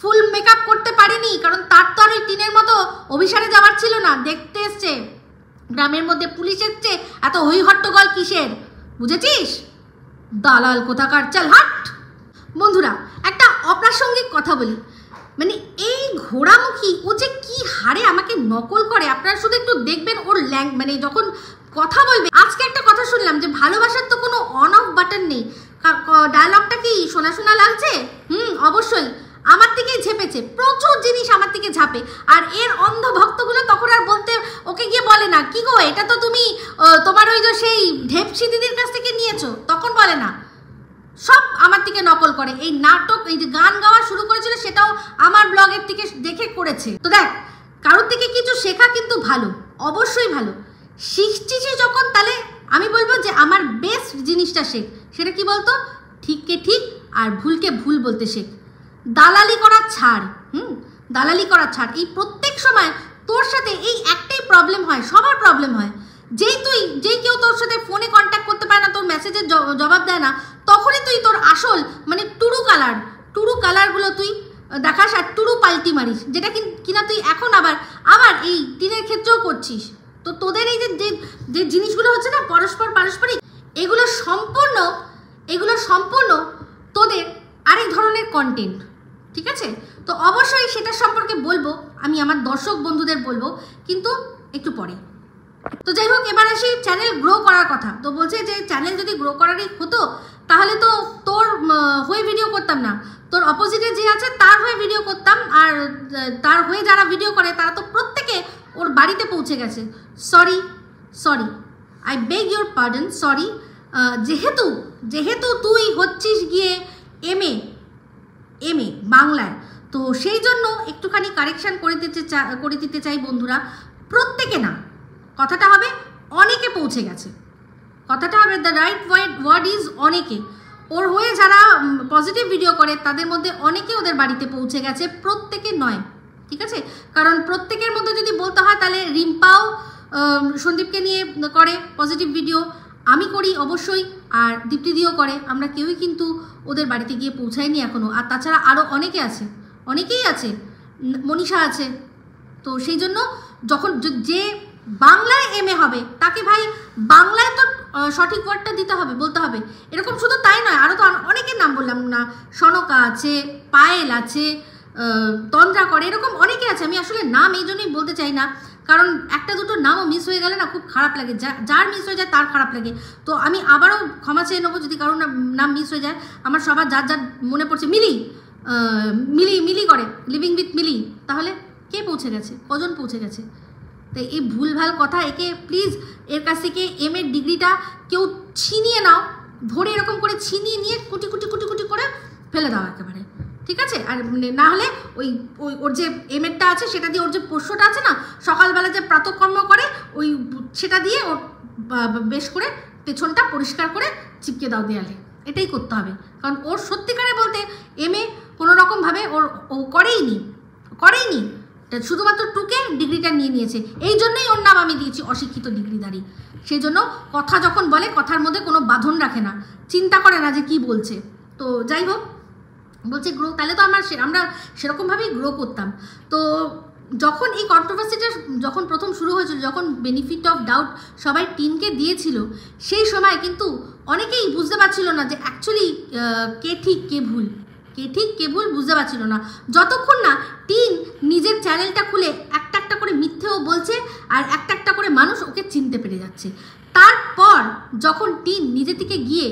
ফুল মেকআপ করতে পারেনি, কারণ তার তো আর ওই টিনের মতো অভিসারে যাওয়ার ছিল না। দেখতে এসছে গ্রামের মধ্যে পুলিশ এসছে, এত হই হট্টগোল কিসের, বুঝেছিস? দালাল কোথাকার, চল হাট। বন্ধুরা, একটা অপ্রাসঙ্গিক কথা বলি, মানে এই ঘোড়ামুখী ও যে কি হারে আমাকে নকল করে, আপনারা শুধু একটু দেখবেন ওর মানে যখন কথা বলবে। আজকে একটা কথা শুনলাম যে ভালোবাসার তো কোনো অন অফ বাটন নেই। ডায়লগটা কি শোনা শোনা লাগছে? অবশ্যই আমার দিকেই ঝেপেছে, প্রচুর জিনিস আমার দিকে ঝাপে। আর এর অন্ধ ভক্তগুলো তখন আর বলতে ওকে গিয়ে বলে না, কি গো এটা তো তুমি তোমার ওই যে সেই ঢেপসি দিদির কাছ থেকে নিয়েছো, তখন বলে না, সব আমার থেকে নকল করে। এই নাটক, এই যে গান গাওয়া শুরু করেছিল, সেটাও আমার ব্লগের থেকে দেখে করেছে। তো দেখ, কারোর থেকে কিছু শেখা কিন্তু ভালো, অবশ্যই ভালো। শিখছিস যখন, তাহলে আমি বলবো যে আমার বেস্ট জিনিসটা শেখ। সেটা কি বলতো? ঠিককে ঠিক আর ভুলকে ভুল বলতে শেখ। দালালি করা ছাড়, দালালি করা ছাড়। এই প্রত্যেক সময় তোর সাথে এই একটাই প্রবলেম হয়, সবার প্রবলেম হয়। যেই কেউ তোর সাথে ফোনে কন্ট্যাক্ট করতে পারে না, তোর মেসেজের জবাব দেয় না, তখনই তুই তোর আসল মানে টুরু কালারগুলো তুই দেখাস আর টুরু পাল্টি মারিস, যেটা কিনা তুই এখন আবার এই টিনের ক্ষেত্রেও করছিস। তো তোদের এই যে জিনিসগুলো হচ্ছে না পারস্পরিক, এগুলো সম্পূর্ণ তোদের আরেক ধরনের কন্টেন্ট, ঠিক আছে? তো অবশ্যই সেটা সম্পর্কে বলবো, আমি আমার দর্শক বন্ধুদের বলবো, কিন্তু একটু পরে। তো যাই হোক, এবার আসি চ্যানেল গ্রো করার কথা। তো বলছে যে চ্যানেল যদি গ্রো করারই হতো, তাহলে তো তোর হয়ে ভিডিও করতাম না, তোর অপোজিটে যে আছে তার হয়ে ভিডিও করতাম। আর তার হয়ে যারা ভিডিও করে তারা তো প্রত্যেকে ওর বাড়িতে পৌঁছে গেছে। Sorry, I beg your pardon, sorry. যেহেতু তুই হচ্ছিস গিয়ে এমএ বাংলায়, তো সেই জন্য একটুখানি কারেকশান করে দিতে চাই বন্ধুরা। প্রত্যেকে না, কথাটা হবে অনেকে পৌঁছে গেছে, কথাটা হবে দ্য রাইট ওয়ার্ড ইজ অনেকে। ওর হয়ে যারা পজিটিভ ভিডিও করে তাদের মধ্যে অনেকে ওদের বাড়িতে পৌঁছে গেছে, প্রত্যেকে নয়, ঠিক আছে? কারণ প্রত্যেকের মধ্যে যদি বলতে হয়, তাহলে রিম্পাও সন্দীপকে নিয়ে করে পজিটিভ ভিডিও, আমি করি অবশ্যই, আর দীপ্তিদিও করে। আমরা কেউই কিন্তু ওদের বাড়িতে গিয়ে পৌঁছায়নি এখনও। আর তাছাড়া আরও অনেকেই আছে, মনীষা আছে। তো সেই জন্য যখন যে বাংলায় এমএ হবে, তাকে ভাই বাংলায় তো সঠিক ওয়ার্ডটা দিতে হবে, বলতে হবে। এরকম শুধু তাই নয়, আরও তো অনেকের নাম বললাম না, সনকা আছে, পায়েল আছে, তন্দ্রা করে, এরকম অনেকে আছে। আমি আসলে নাম এই জন্যই বলতে চাই না, কারণ একটা দুটো নামও মিস হয়ে গেলে না খুব খারাপ লাগে, যার মিস হয়ে যায় তার খারাপ লাগে। তো আমি আবারও ক্ষমা চেয়ে নেবো যদি কারোর নাম মিস হয়ে যায়। আমার সবার যার মনে পড়ছে, মিলি করে, লিভিং উইথ মিলি, তাহলে কে পৌঁছে গেছে, কজন পৌঁছে গেছে? তাই এই ভুলভাল কথা, একে প্লিজ এর কাছ থেকে এর ডিগ্রিটা কেউ ছিনিয়ে নাও, ধরে এরকম করে ছিনিয়ে নিয়ে কুটি করে ফেলে দাও একেবারে, ঠিক আছে? আর না হলে ওর যে এমএডটা আছে সেটা দিয়ে, ওর যে পোষ্যটা আছে না, সকালবেলা যে প্রাতঃকর্ম করে, সেটা দিয়ে ওর বেশ করে পেছনটা পরিষ্কার করে চিপকে দাও দেয়ালে। এটাই করতে হবে, কারণ ওর সত্যিকারে বলতে এমএ কোনো রকমভাবে ও করেইনি, শুধুমাত্র টুকে ডিগ্রিটা নিয়েছে। এই জন্যই ওর নাম আমি দিয়েছি অশিক্ষিত ডিগ্রিধারী। সেই জন্য কথা যখন বলে, কথার মধ্যে কোনো বাঁধন রাখে না, চিন্তা করে না যে কি বলছে। তো যাই হোক, বলছে গ্রো, তাহলে তো আমরা সেরকমভাবেই গ্রো করতাম। তো যখন এই কন্ট্রোভার্সিটা যখন প্রথম শুরু হয়েছিল, যখন বেনিফিট অফ ডাউট সবাই টিনকে দিয়েছিল, সেই সময় কিন্তু অনেকেই বুঝতে পারছিল না যে অ্যাকচুয়ালি কে ঠিক কে ভুল বুঝতে পারছিল না, যতক্ষণ না টিন নিজের চ্যানেলটা খুলে একটা করে মিথ্যেও বলছে আর একটা করে মানুষ ওকে চিনতে পেরে যাচ্ছে। তারপর যখন টিন নিজে থেকে গিয়ে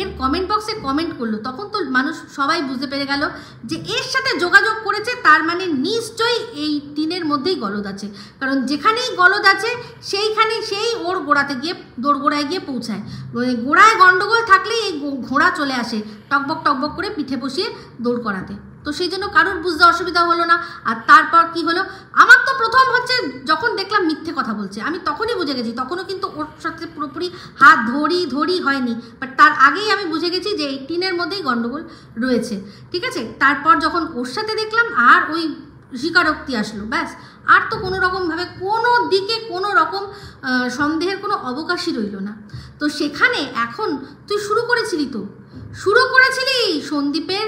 এর কমেন্ট বক্সে কমেন্ট করলো, তখন তো মানুষ সবাই বুঝতে পেরে গেল যে এর সাথে যোগাযোগ করেছে, তার মানে নিশ্চয়ই এই টিনের মধ্যেই গলদ আছে। কারণ যেখানেই গলদ আছে সেইখানে সেই ওর গোড়াতে গিয়ে দোরগোড়ায় গিয়ে পৌঁছায়। গোড়ায় গন্ডগোল থাকলেই এই ঘোড়া চলে আসে টকবক টকবক করে পিঠে বসিয়ে দৌড় করাতে। তো সেই জন্য কারোর বুঝতে অসুবিধা হলো না। আর তারপর কি হলো, আমার তো প্রথম হচ্ছে যখন দেখলাম মিথ্যে কথা বলছে, আমি তখনই বুঝে গেছি, তখনও কিন্তু ওর সাথে পুরোপুরি হাত ধরি হয়নি, বাট তার আগেই আমি বুঝে গেছি যে এই টিনের মধ্যেই গন্ডগোল রয়েছে, ঠিক আছে। তারপর যখন ওর সাথে দেখলাম আর ওই স্বীকারোক্তি আসলো, ব্যাস আর তো কোনো রকমভাবে কোনো দিকে কোনো রকম সন্দেহের কোনো অবকাশই রইল না। তো সেখানে এখন তুই শুরু করেছিলি সন্দীপের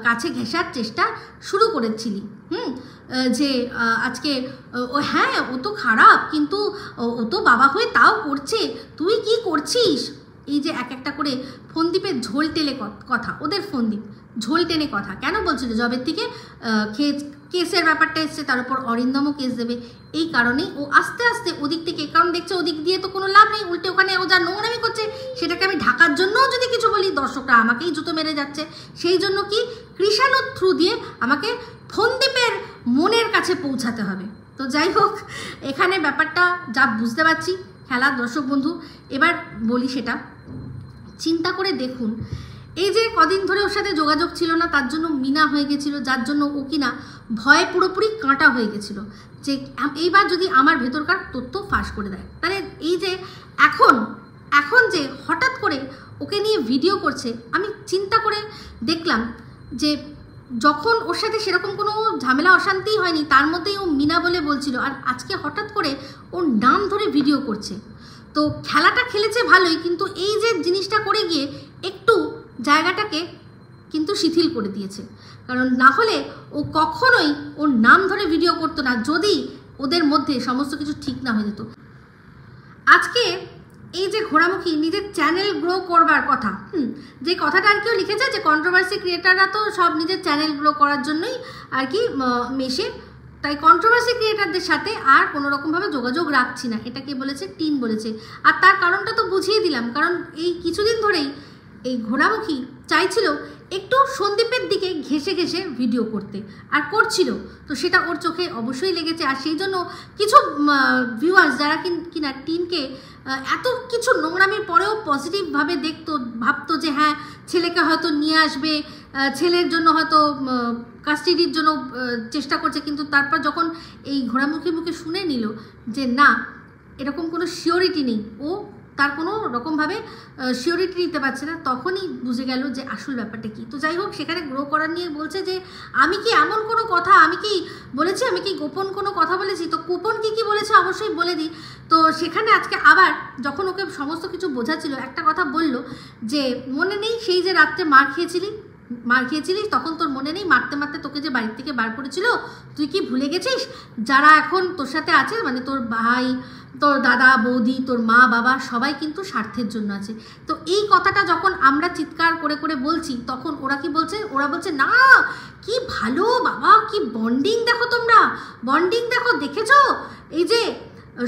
কাছে ঘেঁষার চেষ্টা শুরু করেছিলি, যে আজকে হ্যাঁ ও তো খারাপ, কিন্তু ও তো বাবা হয়ে তাও করছে, তুই কি করছিস। এই যে এক একটা করে ফন্দীপের ঝোল টেলে কথা, ওদের ফন্দীপ ঝোল টেনে কথা কেন বলছিল, জবের থেকে কেসের ব্যাপারটা এসছে, তার উপর অরিন্দমও কেস দেবে, এই কারণেই ও আস্তে আস্তে ওদিক থেকে, কারণ দেখছে ওদিক দিয়ে তো কোনো লাভ নেই, উল্টে ওখানে ও যা নোংরামি করছে সেটাকে আমি ঢাকার জন্যও যদি কিছু বলি দর্শকরা আমাকেই জুতো মেরে যাচ্ছে, সেই জন্য কি কৃষাণুর থ্রু দিয়ে আমাকে ফন্দীপের মনের কাছে পৌঁছাতে হবে। তো যাই হোক, এখানে ব্যাপারটা যা বুঝতে পারছি খেলার দর্শক বন্ধু, এবার বলি সেটা চিন্তা করে দেখুন। এই যে কদিন ধরে ওর সাথে যোগাযোগ ছিল না, তার জন্য মিনা হয়ে গেছিল, যার জন্য ও কিনা ভয়ে পুরোপুরি কাঁটা হয়ে গেছিল যে এইবার যদি আমার ভেতরকার তথ্য ফাঁস করে দেয়, তাহলে এই যে এখন যে হঠাৎ করে ওকে নিয়ে ভিডিও করছে, আমি চিন্তা করে দেখলাম যে যখন ওর সাথে সেরকম কোনো ঝামেলা অশান্তি হয়নি, তার মধ্যেই ও মিনা বলে বলছিল, আর আজকে হঠাৎ করে ওর নাম ধরে ভিডিও করছে। তো খেলাটা খেলেছে ভালোই, কিন্তু এই যে জিনিসটা করে গিয়ে একটু জায়গাটাকে কিন্তু শিথিল করে দিয়েছে, কারণ না হলে ও কখনোই ওর নাম ধরে ভিডিও করতো না যদি ওদের মধ্যে সমস্ত কিছু ঠিক না হয়ে যেত। আজকে এই যে ঘোড়ামুখী নিজের চ্যানেল গ্রো করবার কথা, যে কথাটা আর কেউ লিখেছে যে কন্ট্রোভার্সি ক্রিয়েটাররা তো সব নিজের চ্যানেল গ্রো করার জন্যই আর কি মেশে, তাই কন্ট্রোভার্সি ক্রিয়েটারদের সাথে আর কোনো রকমভাবে যোগাযোগ রাখছি না, এটা কে বলেছে, টিন বলেছে। আর তার কারণটা তো বুঝিয়ে দিলাম, কারণ এই কিছুদিন ধরেই এই ঘোড়ামুখী চাইছিল একটু সন্দীপের দিকে ঘেঁষে ঘেঁষে ভিডিও করতে, আর করছিল, তো সেটা ওর চোখে অবশ্যই লেগেছে। আর সেই জন্য কিছু ভিউয়ার্স যারা কিনা টিনকে এত কিছু নোংরামির পরেও পজিটিভভাবে দেখতো, ভাবতো যে হ্যাঁ ছেলেকে হয়তো নিয়ে আসবে, ছেলের জন্য হয়তো কাস্টাডির জন্য চেষ্টা করছে, কিন্তু তারপর যখন এই ঘোড়ামুখীর মুখে শুনে নিল যে না এরকম কোনো শিওরিটি নেই, ও তার কোনো রকমভাবে শিওরিটি নিতে পারছে না, তখনই বুঝে গেল যে আসল ব্যাপারটা কী। তো যাই হোক, সেখানে গ্রো করার নিয়ে বলছে যে আমি কি এমন কোনো কথা আমি কি বলেছি, আমি কি গোপন কোনো কথা বলেছি, তো গোপন কী বলেছে অবশ্যই বলে দিই। তো সেখানে আজকে আবার যখন ওকে সমস্ত কিছু বোঝাচ্ছিল একটা কথা বলল যে মনে নেই সেই যে রাত্রে মার খেয়েছিলিস তখন তোর মনে নেই, মারতে মারতে তোকে যে বাড়ির থেকে বার করেছিল, তুই কি ভুলে গেছিস যারা এখন তোর সাথে আছে, মানে তোর ভাই, তোর দাদা বৌদি, তোর মা বাবা সবাই কিন্তু স্বার্থের জন্য আছে। তো এই কথাটা যখন আমরা চিৎকার করে করে বলছি, তখন ওরা কি বলছে, ওরা বলছে না কি ভালো বাবা, কি বন্ডিং দেখো, তোমরা বন্ডিং দেখো, দেখেছো এই যে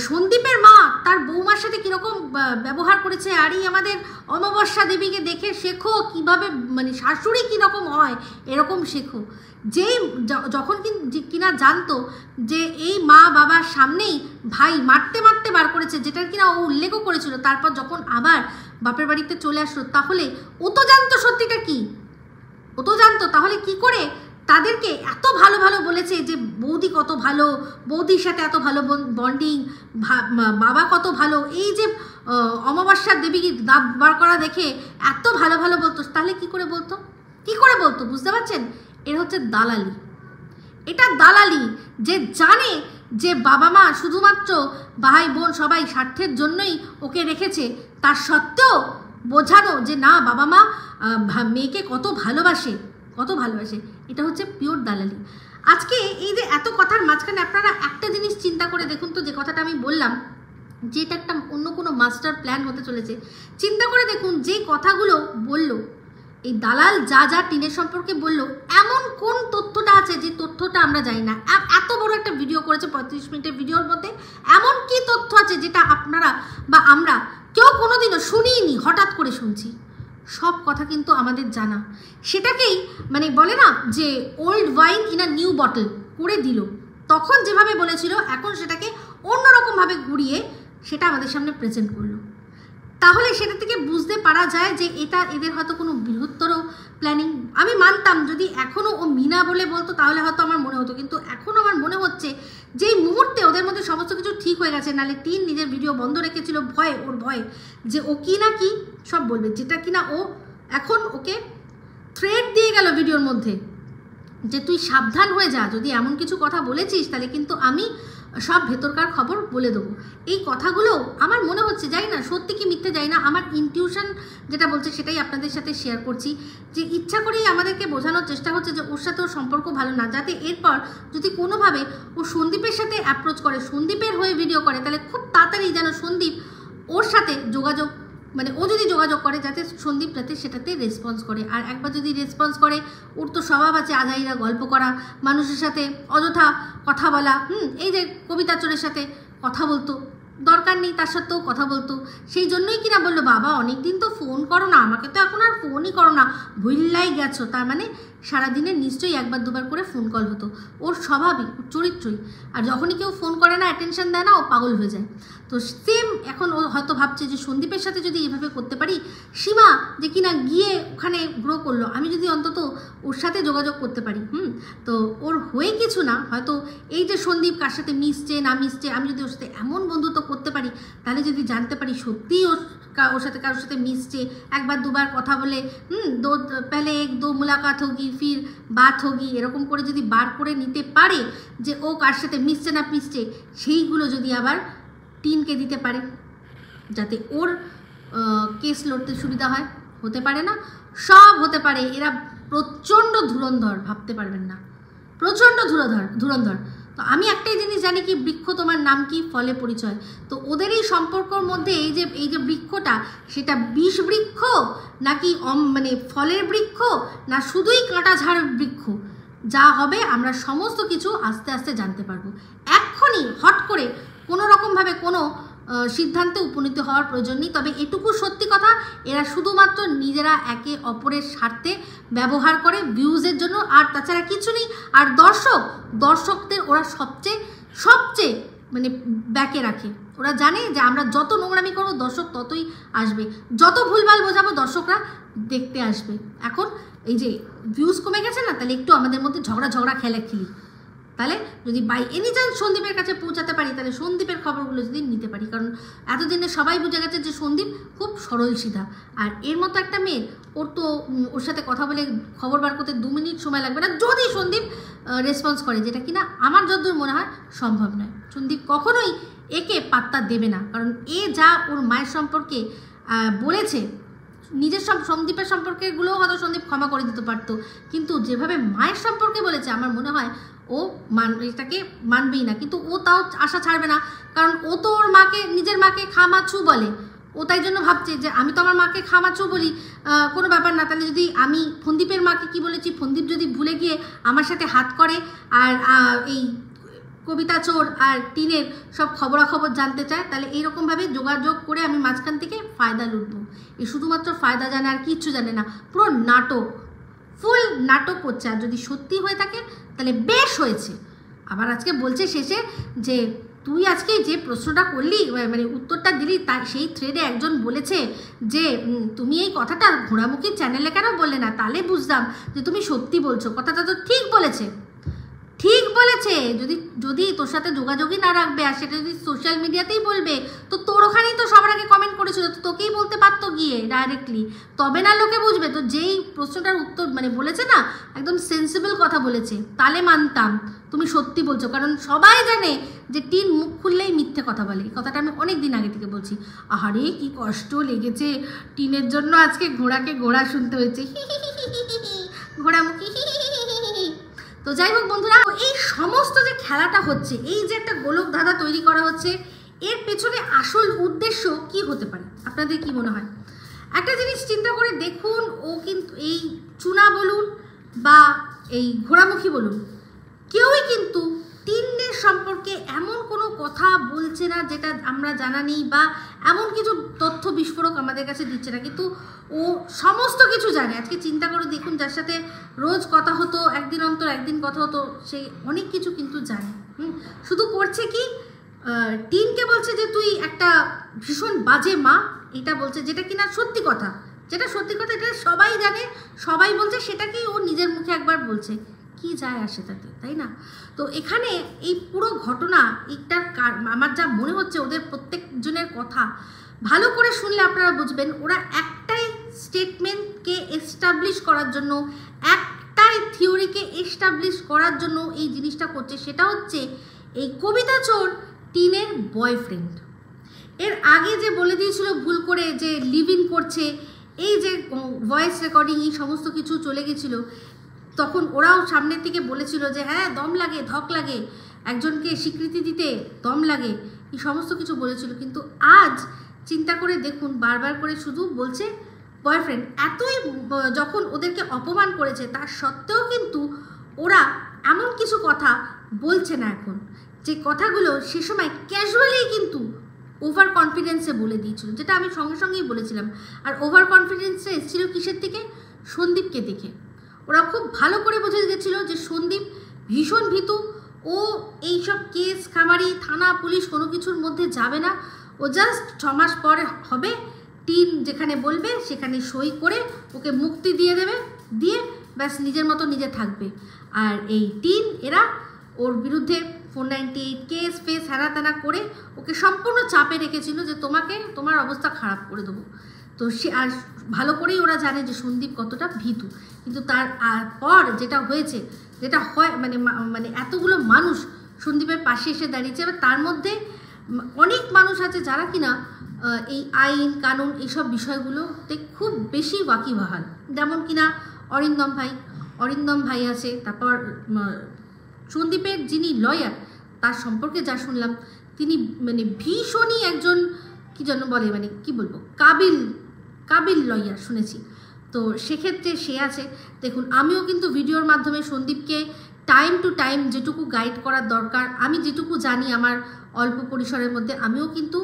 সন্দীপের মা তার বৌমার সাথে কীরকম ব্যবহার করেছে, আর এই আমাদের অমাবস্যা দেবীকে দেখে শেখো কিভাবে, মানে শাশুড়ি কীরকম হয় এরকম শেখো। যেই যখন কিনা জানতো যে এই মা বাবার সামনেই ভাই মারতে মারতে বার করেছে, যেটার কিনা ও উল্লেখও করেছিল, তারপর যখন আবার বাপের বাড়িতে চলে আসলো, তাহলে ও তো জানতো সত্যিটা কি, ও তো জানতো, তাহলে কি করে তাদেরকে এত ভালো ভালো বলেছে যে বৌদি কত ভালো, বৌদির সাথে এত ভালো বন্ডিং, বাবা কত ভালো, এই যে অমাবস্যার দেবীকে দাঁত বার করা দেখে এত ভালো ভালো বলতো, তাহলে কি করে বলতো বুঝতে পারছেন? এর হচ্ছে দালালি, এটা দালালি, যে জানে যে বাবা মা শুধুমাত্র ভাই বোন সবাই স্বার্থের জন্যই ওকে রেখেছে, তার সত্ত্বেও বোঝানো যে না বাবা মা মেয়েকে কত ভালোবাসে, এটা হচ্ছে পিওর দালালি। আজকে এই যে এত কথার মাঝখানে আপনারা একটা জিনিস চিন্তা করে দেখুন তো, যে কথাটা আমি বললাম যে এটা একটা অন্য কোনো মাস্টার প্ল্যান হতে চলেছে, চিন্তা করে দেখুন যে কথাগুলো বললো এই দালাল, যা যা টিনের সম্পর্কে বললো, এমন কোন তথ্যটা আছে যে তথ্যটা আমরা জানি না। এত বড় একটা ভিডিও করেছে, 35 মিনিটের ভিডিওর মধ্যে এমন কি তথ্য আছে যেটা আপনারা বা আমরা কেউ কোনোদিনও শুনিনি, হঠাৎ করে শুনছি। সব কথা কিন্তু আমাদের জানা। সেটাকেই মানে বলে না যে old wine in a new bottle করে দিল। তখন যেভাবে বলেছিল এখন সেটাকে অন্যরকমভাবে ঘুরিয়ে সেটা আমাদের সামনে প্রেজেন্ট করলো। তাহলে সেটা থেকে বুঝতে পারা যায় যে এটা এদের হয়তো কোনো বৃহত্তর প্ল্যানিং। আমি মানতাম যদি এখনও ও মিনা বলে বলতো তাহলে হয়তো আমার মনে হতো, কিন্তু এখন আমার মনে হচ্ছে যে এই মুহূর্তে ওদের মধ্যে সমস্ত কিছু ঠিক হয়ে গেছে। নাহলে টিন নিজের ভিডিও বন্ধ রেখেছিল ওর ভয়ে যে ও কি না কি সব বলবে, যেটা কিনা ও এখন ওকে থ্রেট দিয়ে গেল ভিডিওর মধ্যে যে তুই সাবধান হয়ে যা, যদি এমন কিছু কথা বলেছিস তাহলে কিন্তু আমি সব ভেতরকার খবর বলে দেবো। এই কথাগুলো আমার মনে হচ্ছে, জানি না সত্যি কি মিথ্যে জানি না, আমার ইনটিউশন যেটা বলছে সেটাই আপনাদের সাথে শেয়ার করছি, যে ইচ্ছা করেই আমাদেরকে বোঝানোর চেষ্টা হচ্ছে যে ওর সাথে ওর সম্পর্ক ভালো না, যাতে এরপর যদি কোনোভাবে ও সন্দীপের সাথে অ্যাপ্রোচ করে, সন্দীপের হয়ে ভিডিও করে, তাহলে খুব তাড়াতাড়ি যেন সন্দীপ ওর সাথে যোগাযোগ, মানে ও যদি যোগাযোগ করে যাতে সন্দীপ যাতে সেটাতে রেসপন্স করে। আর একবার যদি রেসপন্স করে, ওর তো স্বভাব আছে আজাইরা গল্প করা, মানুষের সাথে অযথা কথা বলা, এই যে কবিতা চোরের সাথে কথা বলতো, দরকার নেই তার সাথেও কথা বলতো, সেই জন্যই কিনা বললো বাবা অনেকদিন তো ফোন করো না, আমাকে তো এখন আর ফোনই করো না, ভুললাই গেছো। তার মানে সারাদিনে নিশ্চয়ই একবার দুবার করে ফোন কল হতো। ওর স্বভাবই, ওর চরিত্রই। আর যখনই কেউ ফোন করে না, অ্যাটেনশন দেয় না, ও পাগল হয়ে যায়। তো সেম এখন ও হয়তো ভাবছে যে সন্দীপের সাথে যদি এভাবে করতে পারি, সীমা যে কিনা গিয়ে ওখানে গ্রো করলো, আমি যদি অন্তত ওর সাথে যোগাযোগ করতে পারি, তো ওর হয়ে কিছু না, হয়তো এই যে সন্দীপ কার সাথে মিশছে না মিশছে, আমি যদি ওর সাথে এমন বন্ধুত্ব করতে পারি, তাহলে যদি জানতে পারি সত্যিই ওর সাথে কারোর সাথে মিশছে, একবার দুবার কথা বলে পেলে এক দো মুলাকাত হোগি ফির বাত হোগি, এরকম করে যদি বার করে নিতে পারে যে ও কার সাথে মিশছে না মিশছে, সেইগুলো যদি আবার টিনকে দিতে পারে যাতে ওর কেস লড়তে সুবিধা হয়, হতে পারে না? সব হতে পারে। এরা প্রচণ্ড ধুরন্ধর, ভাবতে পারবেন না, প্রচণ্ড ধুরন্ধর। তো আমি একটাই জিনিস জানি কি, বৃক্ষ তোমার নাম কি, ফলে পরিচয়। তো ওদের এই সম্পর্কর মধ্যে এই যে বৃক্ষটা, সেটা বিষ বৃক্ষ নাকি মানে ফলের বৃক্ষ, না শুধুই কাঁটা ঝাড় বৃক্ষ, যা হবে আমরা সমস্ত কিছু আস্তে আস্তে জানতে পারবো। এক্ষুনি হট করে কোনো রকমভাবে কোনো সিদ্ধান্তে উপনীত হওয়ার প্রয়োজন নেই। তবে এটুকু সত্যি কথা, এরা শুধুমাত্র নিজেরা একে অপরের স্বার্থে ব্যবহার করে, ভিউজের জন্য, আর তাছাড়া কিছু নেই। আর দর্শকদের ওরা সবচেয়ে মানে ব্যাকে রাখে। ওরা জানে যে আমরা যত নোংরামি করবো দর্শক ততই আসবে, যত ভুলভাল বোঝাবো দর্শকরা দেখতে আসবে। এখন এই যে ভিউজ কমে গেছে না, তাহলে একটু আমাদের মধ্যে ঝগড়া খেলি, তাহলে যদি বাই এনি চান্স সন্দীপের কাছে পৌঁছাতে পারি, তাহলে সন্দীপের খবরগুলো যদি নিতে পারি। কারণ এতদিনে সবাই বুঝে গেছে যে সন্দীপ খুব সরল সিধা, আর এর মতো একটা মেয়ে, ওর সাথে কথা বলে খবর বার করতে 2 মিনিট সময় লাগবে না, যদি সন্দীপ রেসপন্স করে, যেটা কিনা আমার যতদূর মনে হয় সম্ভব নয়। সন্দীপ কখনোই একে পাত্তা দেবে না, কারণ এ যা ওর মায়ের সম্পর্কে বলেছে, নিজের সন্দীপের সম্পর্কেগুলোও হয়তো সন্দীপ ক্ষমা করে দিতে পারতো, কিন্তু যেভাবে মায়ের সম্পর্কে বলেছে আমার মনে হয় ও এটাকে মানবেই না। কিন্তু ও তাও আশা ছাড়বে না, কারণ ও তো ওর মাকে, নিজের মাকে খামাচু বলে। ও তাই জন্য ভাবছে যে আমি তো আমার মাকে খামাচু বলি, কোনো ব্যাপার না, তাহলে যদি আমি ফন্দীপের মাকে কি বলেছি, ফন্দীপ যদি ভুলে গিয়ে আমার সাথে হাত করে আর এই কবিতা চোর আর টিনের সব খবরাখবর জানতে চায়, তাহলে এইরকমভাবে যোগাযোগ করে আমি মাঝখান থেকে ফায়দা লুটবো। এ শুধুমাত্র ফায়দা জানে, আর কিচ্ছু জানে না, পুরো নাটক, ফুল নাটক করছে। আর যদি সত্যি হয়ে থাকে তাহলে বেশ হয়েছে। আবার আজকে বলছে শেষে যে তুই আজকে যে প্রশ্নটা করলি, মানে উত্তরটা দিলি, তাই সেই থ্রেডে একজন বলেছে যে তুমি এই কথাটা ঘোড়ামুখী চ্যানেলে কেন বললে না, তাহলে বুঝলাম যে তুমি সত্যি বলছো। কথাটা তো ঠিক বলেছে। যদি তোর সাথে যোগাযোগই না রাখবে, আর সেটা যদি সোশ্যাল মিডিয়াতেই বলবে, তো তোর ওখানেই তো সবার আগে কমেন্ট করেছিল, তো তোকেই বলতে পারতো গিয়ে ডাইরেক্টলি, তবে না লোকে বুঝবে। তো যেই প্রশ্নটার উত্তর মানে বলেছে না, একদম সেন্সিবল কথা বলেছে, তাহলে মানতাম তুমি সত্যি বলছো। কারণ সবাই জানে যে টিন মুখ খুললেই মিথ্যে কথা বলে, এই কথাটা আমি অনেক দিন আগে থেকে বলছি। আহারে কি কষ্ট লেগেছে টিনের জন্য, আজকে ঘোড়া শুনতে হয়েছে, ঘোড়ামুখী। তো যাই হোক বন্ধুরা, এই সমস্ত যে খেলাটা হচ্ছে, এই যে একটা গোলক ধাঁধা তৈরি করা হচ্ছে, এর পেছনে আসল উদ্দেশ্য কি হতে পারে আপনাদের কি মনে হয়? একটা জিনিস চিন্তা করে দেখুন, ও কিন্তু এই চুনা বলুন বা এই ঘোড়ামুখী বলুন, কেউই কিন্তু টিনের সম্পর্কে এমন কোনো কথা বলছে না যেটা আমরা জানা নেই, বা এমন কিছু তথ্য বিস্ফোরক আমাদের কাছে দিচ্ছে না, কিন্তু ও সমস্ত কিছু জানে। আজকে চিন্তা করে দেখুন, যার সাথে রোজ কথা হতো, একদিন অন্তর একদিন কথা হতো, সে অনেক কিছু কিন্তু জানে। শুধু করছে কি, টিনকে বলছে যে তুই একটা ভীষণ বাজে মা, এটা বলছে, যেটা কিনা সত্যি কথা, যেটা সত্যি কথা, এটা সবাই জানে, সবাই বলছে, সেটাকেই ও নিজের মুখে একবার বলছে, কি যায় আসে তাতে, তাই না? তো এখানে এই পুরো ঘটনা, এইটার আমার যা মনে হচ্ছে, ওদের প্রত্যেকজনের কথা ভালো করে শুনলে আপনারা বুঝবেন, ওরা একটাই স্টেটমেন্টকে এস্টাবলিশ করার জন্য, একটাই থিওরিকে এস্টাবলিশ করার জন্য এই জিনিসটা করছে, সেটা হচ্ছে এই কবিতা চোর টিনের বয়ফ্রেন্ড। এর আগে যে বলে দিয়েছিল ভুল করে যে লিভ ইন করছে, এই যে ভয়েস রেকর্ডিং, এই সমস্ত কিছু চলে গেছিলো, তখন ওরাও সামনের থেকে বলেছিল যে হ্যাঁ দম লাগে, ধক লাগে, একজনকে স্বীকৃতি দিতে দম লাগে, এই সমস্ত কিছু বলেছিল। কিন্তু আজ চিন্তা করে দেখুন, বারবার করে শুধু বলছে বয়ফ্রেন্ড। এতই যখন ওদেরকে অপমান করেছে, তার সত্ত্বেও কিন্তু ওরা এমন কিছু কথা বলছে না এখন, যে কথাগুলো সে সময় ক্যাজুয়ালি কিন্তু ওভার কনফিডেন্সে বলে দিয়েছিল, যেটা আমি সঙ্গে সঙ্গেই বলেছিলাম। আর ওভার কনফিডেন্সে এসেছিল কিসের থেকে? সন্দীপকে দেখে। ওরা খুব ভালো করে বুঝে গেছিলো যে সন্দীপ ভীষণ ভীতু, ও এইসব কেস খামারি, থানা, পুলিশ কোনো কিছুর মধ্যে যাবে না, ও জাস্ট 6 মাস পরে হবে, টিন যেখানে বলবে সেখানে সই করে ওকে মুক্তি দিয়ে দেবে, দিয়ে ব্যাস নিজের মতো নিজে থাকবে। আর এই টিন এরা ওর বিরুদ্ধে 498 কেস ফেস হ্যানা করে ওকে সম্পূর্ণ চাপে রেখেছিল, যে তোমাকে, তোমার অবস্থা খারাপ করে দেবো। তো সে, আর ভালো করেই ওরা জানে যে সন্দীপ কতটা ভীতু। কিন্তু তার পর যেটা হয়েছে, যেটা হয়, মানে এতগুলো মানুষ সন্দীপের পাশে এসে দাঁড়িয়েছে, এবার তার মধ্যে অনেক মানুষ আছে যারা কিনা এই আইন কানুন এইসব বিষয়গুলোতে খুব বেশি ওয়াকিবহাল, যেমন কিনা অরিন্দম ভাই আছে, তারপর সন্দীপের যিনি লয়ার, তার সম্পর্কে যা শুনলাম, তিনি মানে ভীষণই একজন, কি যেন বলে, মানে কি বলবো, কাবিল লয়ার শুনেছি। তো সেক্ষেত্রে সে আছে। দেখুন, আমিও কিন্তু ভিডিওর মাধ্যমে সন্দীপকে টাইম টু টাইম যেটুকু গাইড করার দরকার, আমি যেটুকু জানি আমার অল্প পরিসরের মধ্যে, আমিও কিন্তু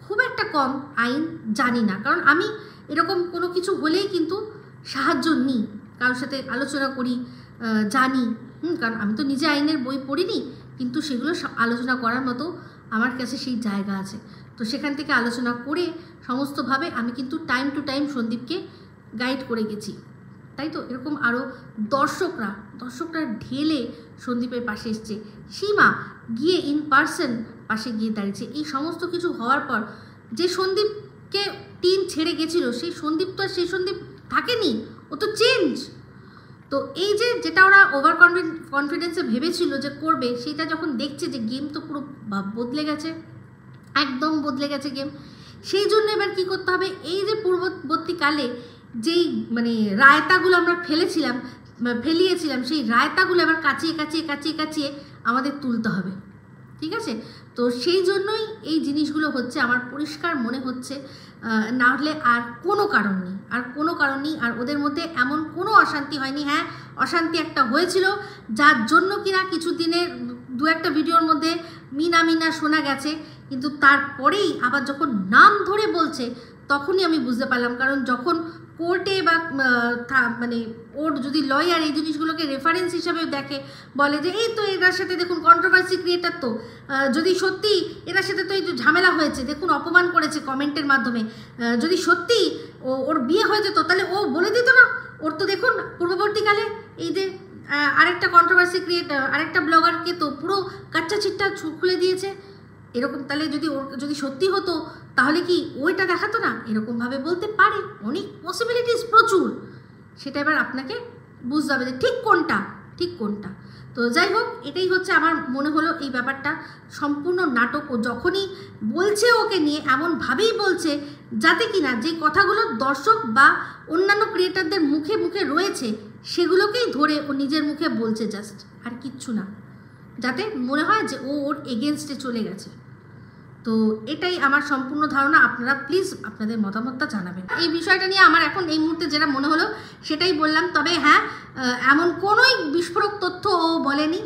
খুব একটা কম আইন জানি না, কারণ আমি এরকম কোনো কিছু হলেই কিন্তু সাহায্য নিই, কারোর সাথে আলোচনা করি, জানি। কারণ আমি তো নিজে আইনের বই পড়িনি, কিন্তু সেগুলো আলোচনা করার মতো আমার কাছে সেই জায়গা আছে। তো সেখান থেকে আলোচনা করে সমস্তভাবে আমি কিন্তু টাইম টু টাইম সন্দীপকে গাইড করে গেছি, তাই তো? এরকম আরও দর্শকরা ঢেলে সন্দীপের পাশে এসছে, সীমা গিয়ে ইন পার্সন পাশে গিয়ে দাঁড়িয়েছে। এই সমস্ত কিছু হওয়ার পর যে সন্দীপকে টিন ছেড়ে গেছিল, সেই সন্দীপ তো আর সেই সন্দীপ থাকেনি, ও তো চেঞ্জ। তো এই যে যেটা ওরা ওভার কনফিডেন্সে ভেবেছিল যে করবে, সেটা যখন দেখছে যে গেম তো পুরো বদলে গেছে, একদম বদলে গেছে গেম, সেই জন্য এবার কি করতে হবে, এই যে পূর্ববর্তীকালে যেই মানে রায়তাগুলো আমরা ফেলিয়েছিলাম, সেই রায়তাগুলো এবার কাচিয়ে আমাদের তুলতে হবে, ঠিক আছে? তো সেই জন্যই এই জিনিসগুলো হচ্ছে, আমার পরিষ্কার মনে হচ্ছে, না হলে আর কোনো কারণ নেই। আর ওদের মধ্যে এমন কোনো অশান্তি হয়নি। হ্যাঁ, অশান্তি একটা হয়েছিল, যার জন্য কিনা কিছু দিনের 2-1টা ভিডিওর মধ্যে মিনা শোনা গেছে, কিন্তু তারপরেই আবার যখন নাম ধরে বলছে, তখনই আমি বুঝতে পারলাম। কারণ যখন কোর্টে বা মানে ওর যদি লয়ার এই জিনিসগুলোকে রেফারেন্স হিসাবে দেখে, বলে যে এই তো এটার সাথে দেখুন কন্ট্রোভার্সি ক্রিয়েটার, তো যদি সত্যি এটার সাথে তো এই যে ঝামেলা হয়েছে, দেখুন অপমান করেছে কমেন্টের মাধ্যমে, যদি সত্যি ওর বিয়ে হয়ে যেত, তাহলে ও বলে দিত না? ওর তো দেখুন পূর্ববর্তীকালে এই যে আরেকটা কন্ট্রোভার্সি ক্রিয়েটার, আরেকটা ব্লগারকে তো পুরো কাচ্চা চিট্টা খুলে দিয়েছে। এরকম তাহলে যদি সত্যি হতো, তাহলে কি ওইটা দেখাতো না? এরকমভাবে বলতে পারে, অনেক পসিবিলিটিস প্রচুর। সেটা এবার আপনাকে বুঝতে হবে যে ঠিক কোনটা। তো যাই হোক, এটাই হচ্ছে আমার মনে হলো এই ব্যাপারটা সম্পূর্ণ নাটক। ও যখনই বলছে ওকে নিয়ে, এমনভাবেই বলছে যাতে কিনা যে কথাগুলো দর্শক বা অন্যান্য ক্রিয়েটারদের মুখে রয়েছে, সেগুলোকেই ধরে ও নিজের মুখে বলছে জাস্ট, আর কিচ্ছু না, যাতে মনে হয় যে ও ওর এগেনস্টে চলে গেছে। তো তো এটাই আমার সম্পূর্ণ ধারণা। আপনারা প্লিজ আপনাদের মতামতটা জানাবেন। এই বিষয়টা নিয়ে আমার এখন এই মুহূর্তে যেটা মনে হলো সেটাই বললাম। তবে হ্যাঁ, এমন কোনোই বিস্ফোরক তথ্য ও বলেনি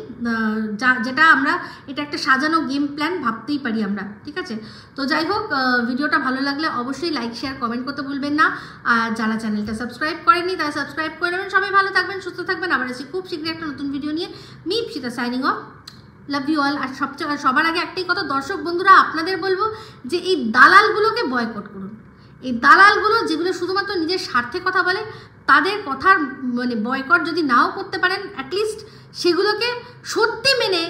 যেটা আমরা এটা একটা সাজানো গেম প্ল্যান ভাবতেই পারি আমরা, ঠিক আছে? তো যাই হোক, ভিডিওটা ভালো লাগলে অবশ্যই লাইক শেয়ার কমেন্ট করতে ভুলবেন না। আর যারা চ্যানেলটা সাবস্ক্রাইব করেননি তারা সাবস্ক্রাইব করে নেবেন। সবাই ভালো থাকবেন, সুস্থ থাকবেন। আবার আসি খুব শীঘ্রই একটা নতুন ভিডিও নিয়ে। Me Ipsita signing off, love you all. আর সবার আগে একটাই কথা, দর্শক বন্ধুরা আপনাদের বলবো যে এই দালালগুলোকে বয়কট করুন। এই দালালগুলো যেগুলো শুধুমাত্র নিজের স্বার্থে কথা বলে, তাদের কথার মানে বয়কট যদি নাও করতে পারেন, অ্যাটলিস্ট সেগুলোকে সত্যি মেনে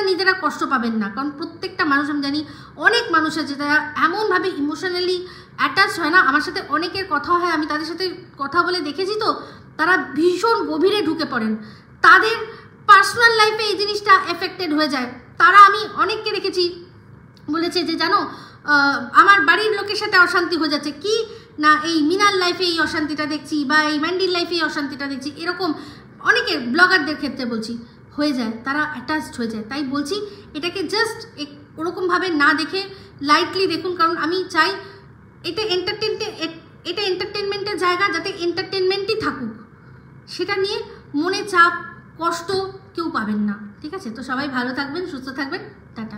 নিজেরা কষ্ট পাবেন না। কারণ প্রত্যেকটা মানুষ, আমি জানি অনেক মানুষ আছে যারা এমনভাবে ইমোশনালি অ্যাটাচ হয় না। আমার সাথে অনেকের কথা হয়, আমি তাদের সাথে কথা বলে দেখেছি, তো তারা ভীষণ গভীরে ঢুকে পড়েন, তাদের পার্সোনাল লাইফে এই জিনিসটা এফেক্টেড হয়ে যায়। তারা, আমি অনেককে দেখেছি বলেছে যে জানো আমার বাড়ির লোকের সাথে অশান্তি হয়ে যাচ্ছে, কি না এই মিনার লাইফে এই অশান্তিটা দেখছি, বা এই ম্যান্ডির লাইফে এই অশান্তিটা দেখছি, এরকম অনেকের ব্লগারদের ক্ষেত্রে বলছি হয়ে যায়, তারা অ্যাটাচড হয়ে যায়। তাই বলছি এটাকে জাস্ট ওরকমভাবে না দেখে লাইটলি দেখুন। কারণ আমি চাই এটা এন্টারটেনমেন্টের জায়গা, যাতে এন্টারটেনমেন্টই থাকুক, সেটা নিয়ে মনে চাপ কষ্ট কেউ পাবেন না, ঠিক আছে? তো সবাই ভালো থাকবেন, সুস্থ থাকবেন, টাটা।